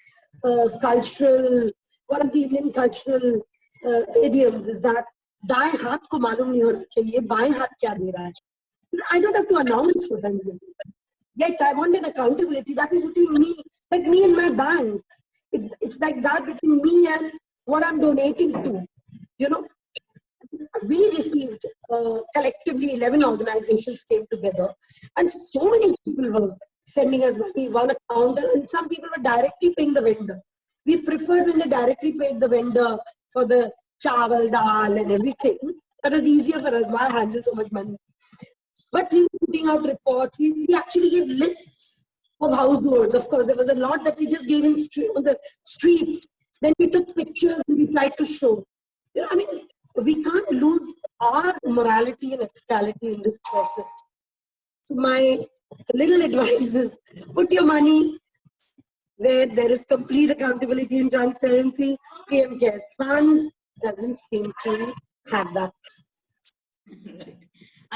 cultural, one of the Indian cultural idioms is that दाएं हाथ को मालूम नहीं होना चाहिए बाएं हाथ क्या दे रहा है. I don't have to announce for them. Yet I want an accountability that is between me, like me and my bank. It's like that between me and what I'm donating to. We received collectively 11 organizations came together, and so many people were sending us money, one account, and some people were directly paying the vendor. We preferred when they directly paid the vendor for the chawal, dal, and everything. That was easier for us. Why handle so much money? But we were putting out reports. We actually gave lists of households. Of course, there was a lot that we just gave on the streets. Then we took pictures and we tried to show. We can't lose our morality and ethicality in this process. So my little advice is put your money where there is complete accountability and transparency. PM Cares Fund doesn't seem to have that. Right.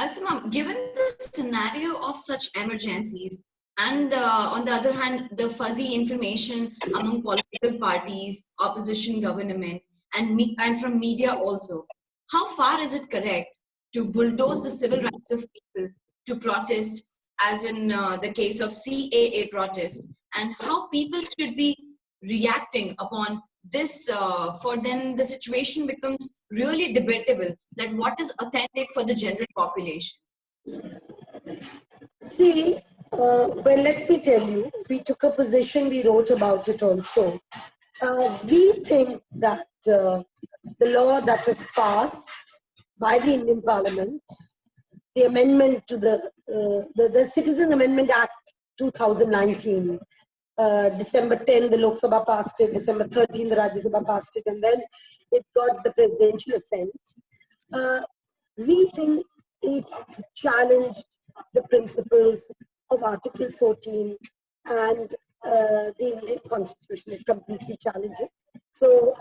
So, ma'am, given the scenario of such emergencies, and on the other hand, the fuzzy information among political parties, opposition government, and from media also, how far is it correct to bulldoze the civil rights of people to protest, as in the case of CAA protest, and how people should be reacting upon this? For then the situation becomes really debatable, that what is authentic for the general population. See, well, let me tell you, we took a position, we wrote about it also. We think that the law that was passed by the Indian Parliament, the amendment to the Citizen Amendment Act 2019, December 10, the Lok Sabha passed it, December 13, the Rajya Sabha passed it, and then it got the presidential assent. We think it challenged the principles of Article 14 and the Indian Constitution. It completely challenged it. So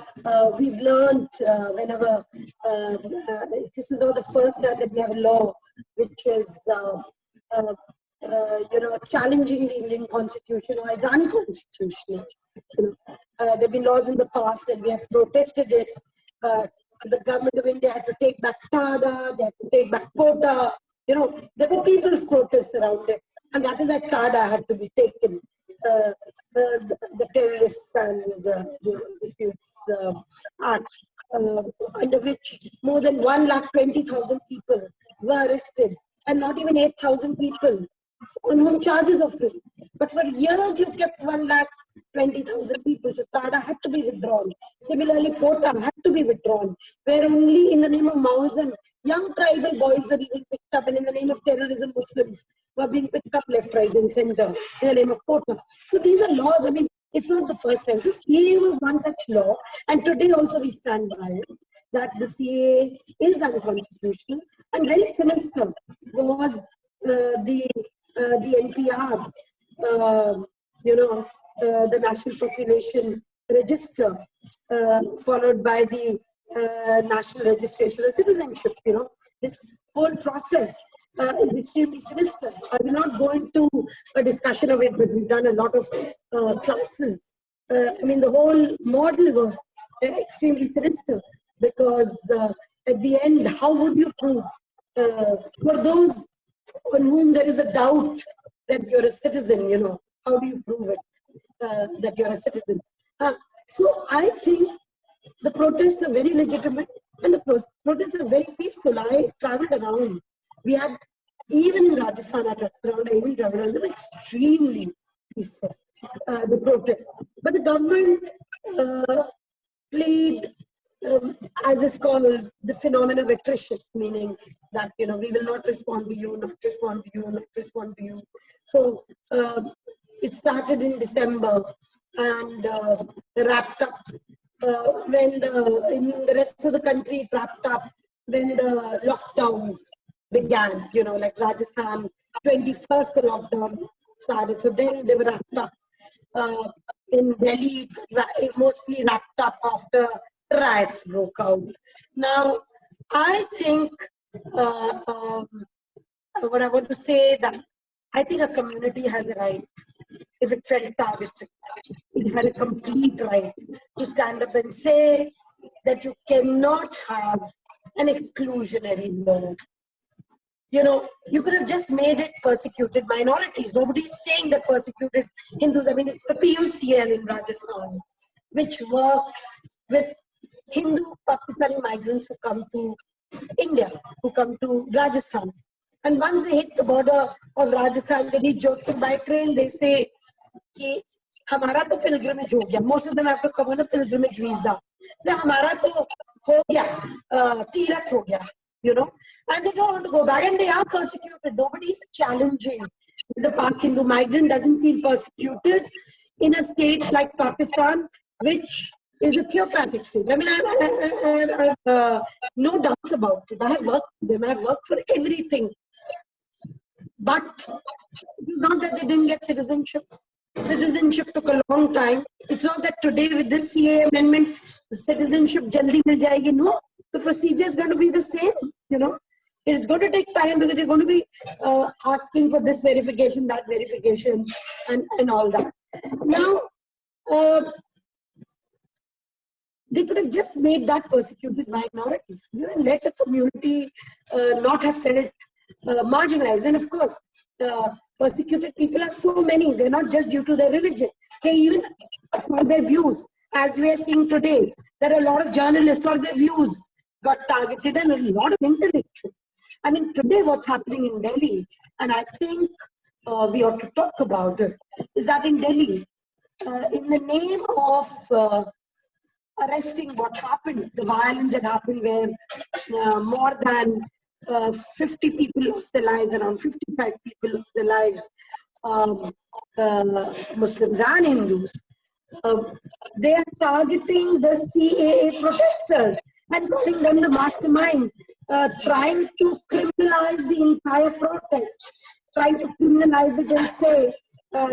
we've learned whenever, this is not the first time that we have a law which is, challenging the Indian Constitution or is unconstitutional. There have been laws in the past and we have protested it. The government of India had to take back TADA, they had to take back quota. There were people's protests around it, and that is why TADA had to be taken. The terrorists and the disputes act, under which more than 120,000 people were arrested, and not even 8,000 people on whom charges of rape. But for years you kept 120,000 people, so TADA had to be withdrawn. Similarly, quota had to be withdrawn, where only in the name of Maoism, young tribal boys are being picked up, and in the name of terrorism, Muslims were being picked up left, right, and center in the name of quota. So these are laws. I mean, it's not the first time. So CAA was one such law, and today also we stand by it, that the CAA is unconstitutional, and very sinister was the NPR, the National Population Register, followed by the National Registration of Citizenship. This whole process is extremely sinister. I will not go into a discussion of it, but we've done a lot of classes. The whole model was extremely sinister because at the end, how would you prove for those on whom there is a doubt that you're a citizen, how do you prove it, that you're a citizen? So I think the protests are very legitimate and the protests are very peaceful. I traveled around. We had, even in Rajasthan, I traveled around, they were extremely peaceful, the protests. But the government played, as is called, the phenomenon of attrition, meaning that, we will not respond to you, not respond to you, not respond to you. So it started in December and wrapped up when in the rest of the country it wrapped up when the lockdowns began, like Rajasthan, 21st the lockdown started. So then they were wrapped up. In Delhi, mostly wrapped up after riots broke out. Now, I think what I want to say that I think a community has a right, if it felt targeted, it had a complete right to stand up and say that you cannot have an exclusionary law. You could have just made it persecuted minorities. Nobody's saying that persecuted Hindus. It's the PUCL in Rajasthan, which works with Hindu Pakistani migrants who come to India, who come to Rajasthan. And once they hit the border of Rajasthan, they reach Jodhpur by train, they say, कि हमारा तो pilgrimage हो गया. Most of them have to come on a pilgrimage visa. Then हमारा तो हो गया, तीरथ हो गया, and they don't want to go back, and they are persecuted. Nobody is challenging. The Pak Hindu migrant doesn't feel persecuted in a state like Pakistan, which is a theocratic state. I have no doubts about it. I have worked with them. I have worked for everything. But it's not that they didn't get citizenship. Citizenship took a long time. It's not that today with this CA amendment, citizenship jaldi mil jayegi. No, the procedure is going to be the same. It's going to take time because you're going to be asking for this verification, that verification, and all that. Now, they could have just made that persecuted minorities, and let the community not have felt marginalized. And of course, persecuted people are so many. They're not just due to their religion. They even for their views, as we are seeing today, there are a lot of journalists for their views got targeted and a lot of intellectuals. I mean, today what's happening in Delhi, and I think we ought to talk about it, is that in Delhi, in the name of arresting what happened, the violence that happened where more than 50 people lost their lives, around 55 people lost their lives, Muslims and Hindus. They are targeting the CAA protesters and calling them the mastermind, trying to criminalize the entire protest, trying to criminalize it and say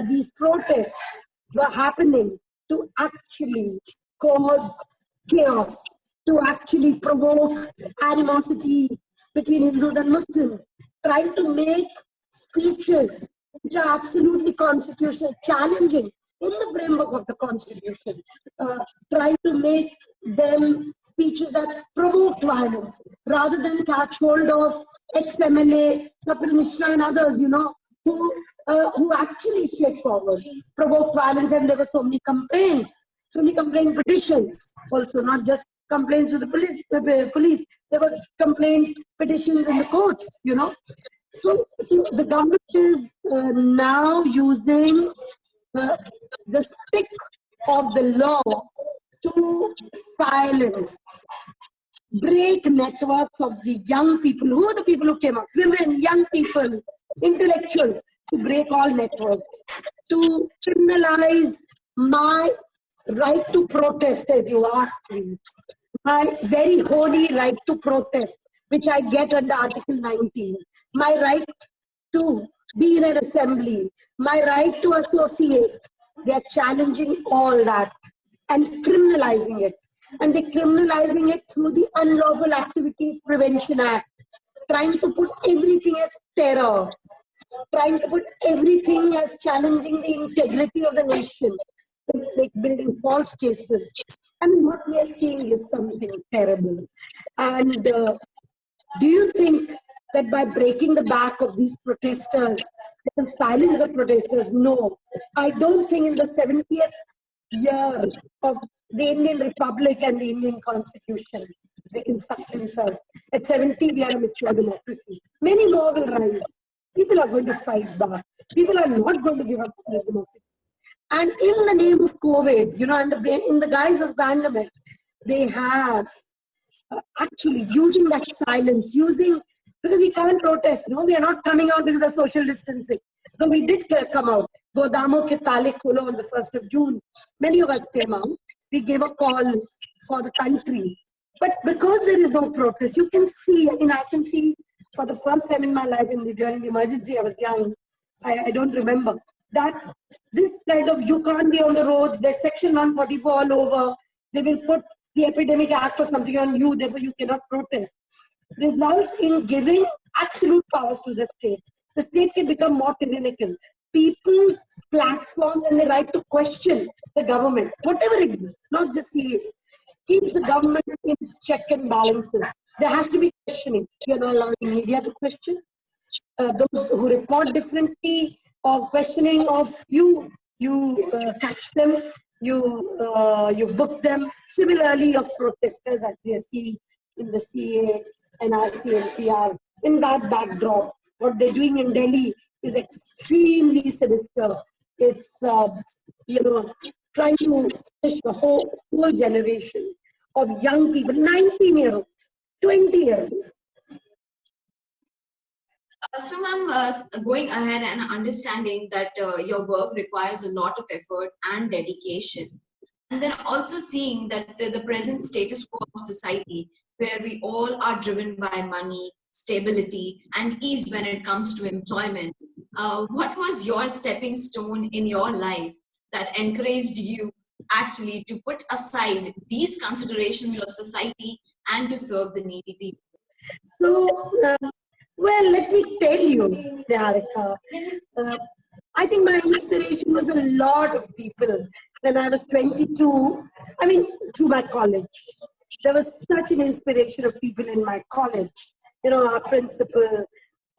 these protests were happening to actually cause chaos, to actually provoke animosity between Hindus and Muslims, trying to make speeches which are absolutely constitutional, challenging in the framework of the Constitution, trying to make them speeches that provoked violence, rather than catch hold of ex-MLA, Kapil Mishra and others, who actually straightforward provoked violence, and there were so many complaints, so many complaint petitions, also not just complaints to the police. There were complaint petitions in the courts, So the government is now using the stick of the law to silence, break networks of the young people. Who are the people who came up? Women, young people, intellectuals, to break all networks, to criminalize my right to protest, as you asked me, my very holy right to protest, which I get under Article 19, my right to be in an assembly, my right to associate. They are challenging all that and criminalizing it. And they're criminalizing it through the Unlawful Activities Prevention Act, trying to put everything as terror, trying to put everything as challenging the integrity of the nation, like building false cases. I mean, what we are seeing is something terrible. And do you think that by breaking the back of these protesters, and silence of protesters? No, I don't think in the 70th year of the Indian Republic and the Indian Constitution, they can silence us. At 70, we are a mature democracy. Many more will rise. People are going to fight back. People are not going to give up this democracy. And in the name of COVID, and in the guise of pandemic, they have actually using that silence, because we can't protest, we are not coming out because of social distancing. So we did come out. Godamo ke tale kholo on the 1st of June. Many of us came out. We gave a call for the country. But because there is no protest, you can see, I can see for the first time in my life during the emergency, I was young, I don't remember, that this kind of, you can't be on the roads, there's Section 144 all over, they will put the Epidemic Act or something on you, therefore you cannot protest, results in giving absolute powers to the state. The state can become more tyrannical. People's platforms and the right to question the government, whatever it is, not just see it, keeps the government in its check and balances. There has to be questioning. You're not allowing media to question. Those who report differently or questioning of you catch them, you book them. Similarly, of protesters that we are seeing in the CA, NRC, and PR. In that backdrop, what they're doing in Delhi is extremely sinister. It's trying to finish the whole generation of young people, 19-year-olds, 20-year-olds. So, ma'am, going ahead and understanding that your work requires a lot of effort and dedication, and then also seeing that the present status quo of society, where we all are driven by money, stability, and ease when it comes to employment, what was your stepping stone in your life that encouraged you actually to put aside these considerations of society and to serve the needy people? So, well, let me tell you, Niharika, uh, I think my inspiration was a lot of people when I was 22. I mean, through my college. There was such an inspiration of people in my college. You know, our principal,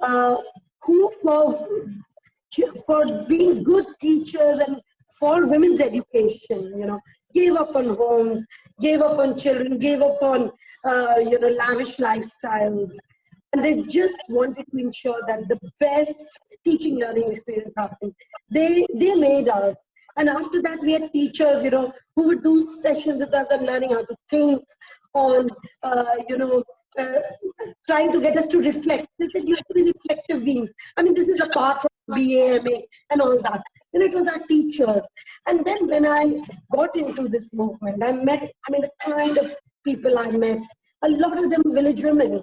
uh, who for being good teachers and for women's education, gave up on homes, gave up on children, gave up on, lavish lifestyles. And they just wanted to ensure that the best teaching learning experience happened. They made us. And after that, we had teachers, who would do sessions with us on learning how to think, on, uh, trying to get us to reflect. They said you have to be reflective beings. I mean, this is apart from BAMA and all that. It was our teachers. And then when I got into this movement, the kind of people I met, a lot of them village women,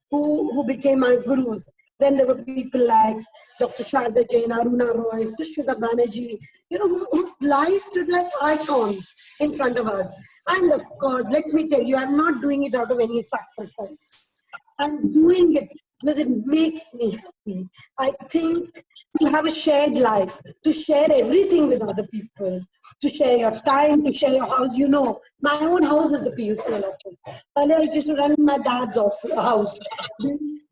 who became my gurus. Then there were people like Dr. Sharda Jain, Aruna Roy, Sushmita Banerjee, whose lives stood like icons in front of us. And of course, let me tell you, I'm not doing it out of any sacrifice. I'm doing it because it makes me happy. I think to have a shared life, to share everything with other people, to share your time, to share your house. My own house is the PUCL office. Earlier, I used to run my dad's house.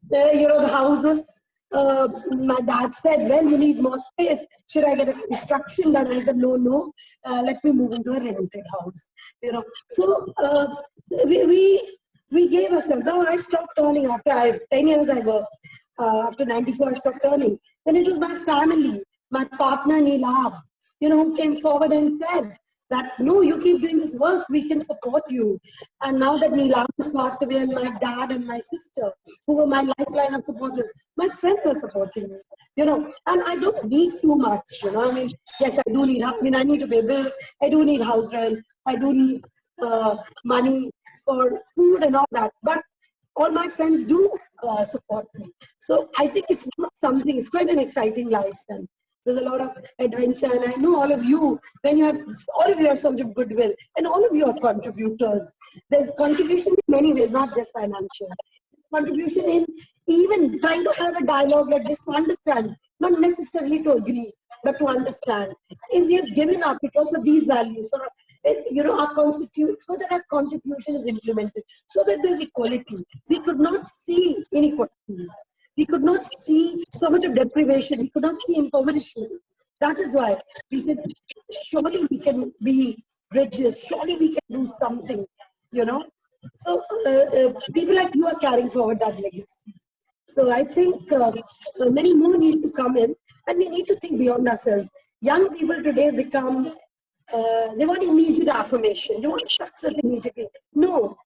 The house was, my dad said, well, you need more space. Should I get a construction done? I said, no, let me move into a rented house. So we gave ourselves. Now I stopped earning after 10 years I worked. After 94, I stopped earning. Then it was my family, my partner Neelab, who came forward and said that, no, you keep doing this work, we can support you. And now that Neelab has passed away, and my dad and my sister, who were my lifeline of supporters, my friends are supporting me, and I don't need too much, yes, I do need, I need to pay bills, I do need house rent, I do need money for food and all that, but all my friends do support me. So I think it's not something, it's quite an exciting life, and there's a lot of adventure. And I know all of you have so much goodwill, and all of you are contributors. There's contribution in many ways, not just financial. Contribution in even trying to have a dialogue, like just to understand, not necessarily to agree, but to understand. If we have given up because of these values, so so that our constitution is implemented, so that there's equality. We could not see inequalities. We could not see so much of deprivation. We could not see impoverishment. That is why we said, surely we can be bridges. Surely we can do something, So people like you are carrying forward that legacy. So I think many more need to come in, and we need to think beyond ourselves. Young people today become, they want immediate affirmation. They want success immediately. No.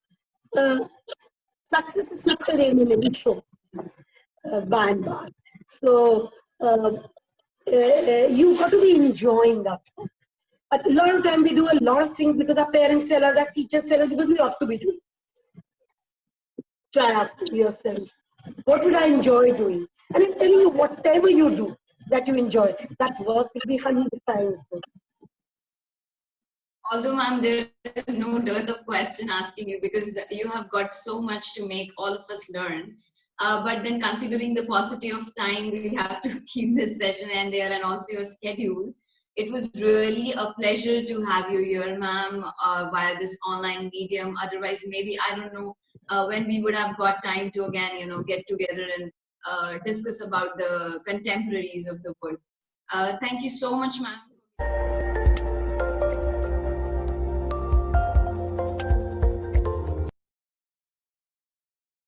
Success is such a rain in any show. By and by. So you got to be enjoying that. But a lot of time we do a lot of things because our parents tell us, our teachers tell us, because we ought to be doing. Try asking yourself, what would I enjoy doing? And I'm telling you, whatever you do that you enjoy, that work will be 100 times good. Although, ma'am, there is no dearth of question asking you, because you have got so much to make all of us learn. But then, considering the paucity of time, we have to keep this session and there, and also your schedule. It was really a pleasure to have you here, ma'am, via this online medium. Otherwise, maybe, I don't know, when we would have got time to again, get together and discuss about the contemporaries of the world. Thank you so much, ma'am.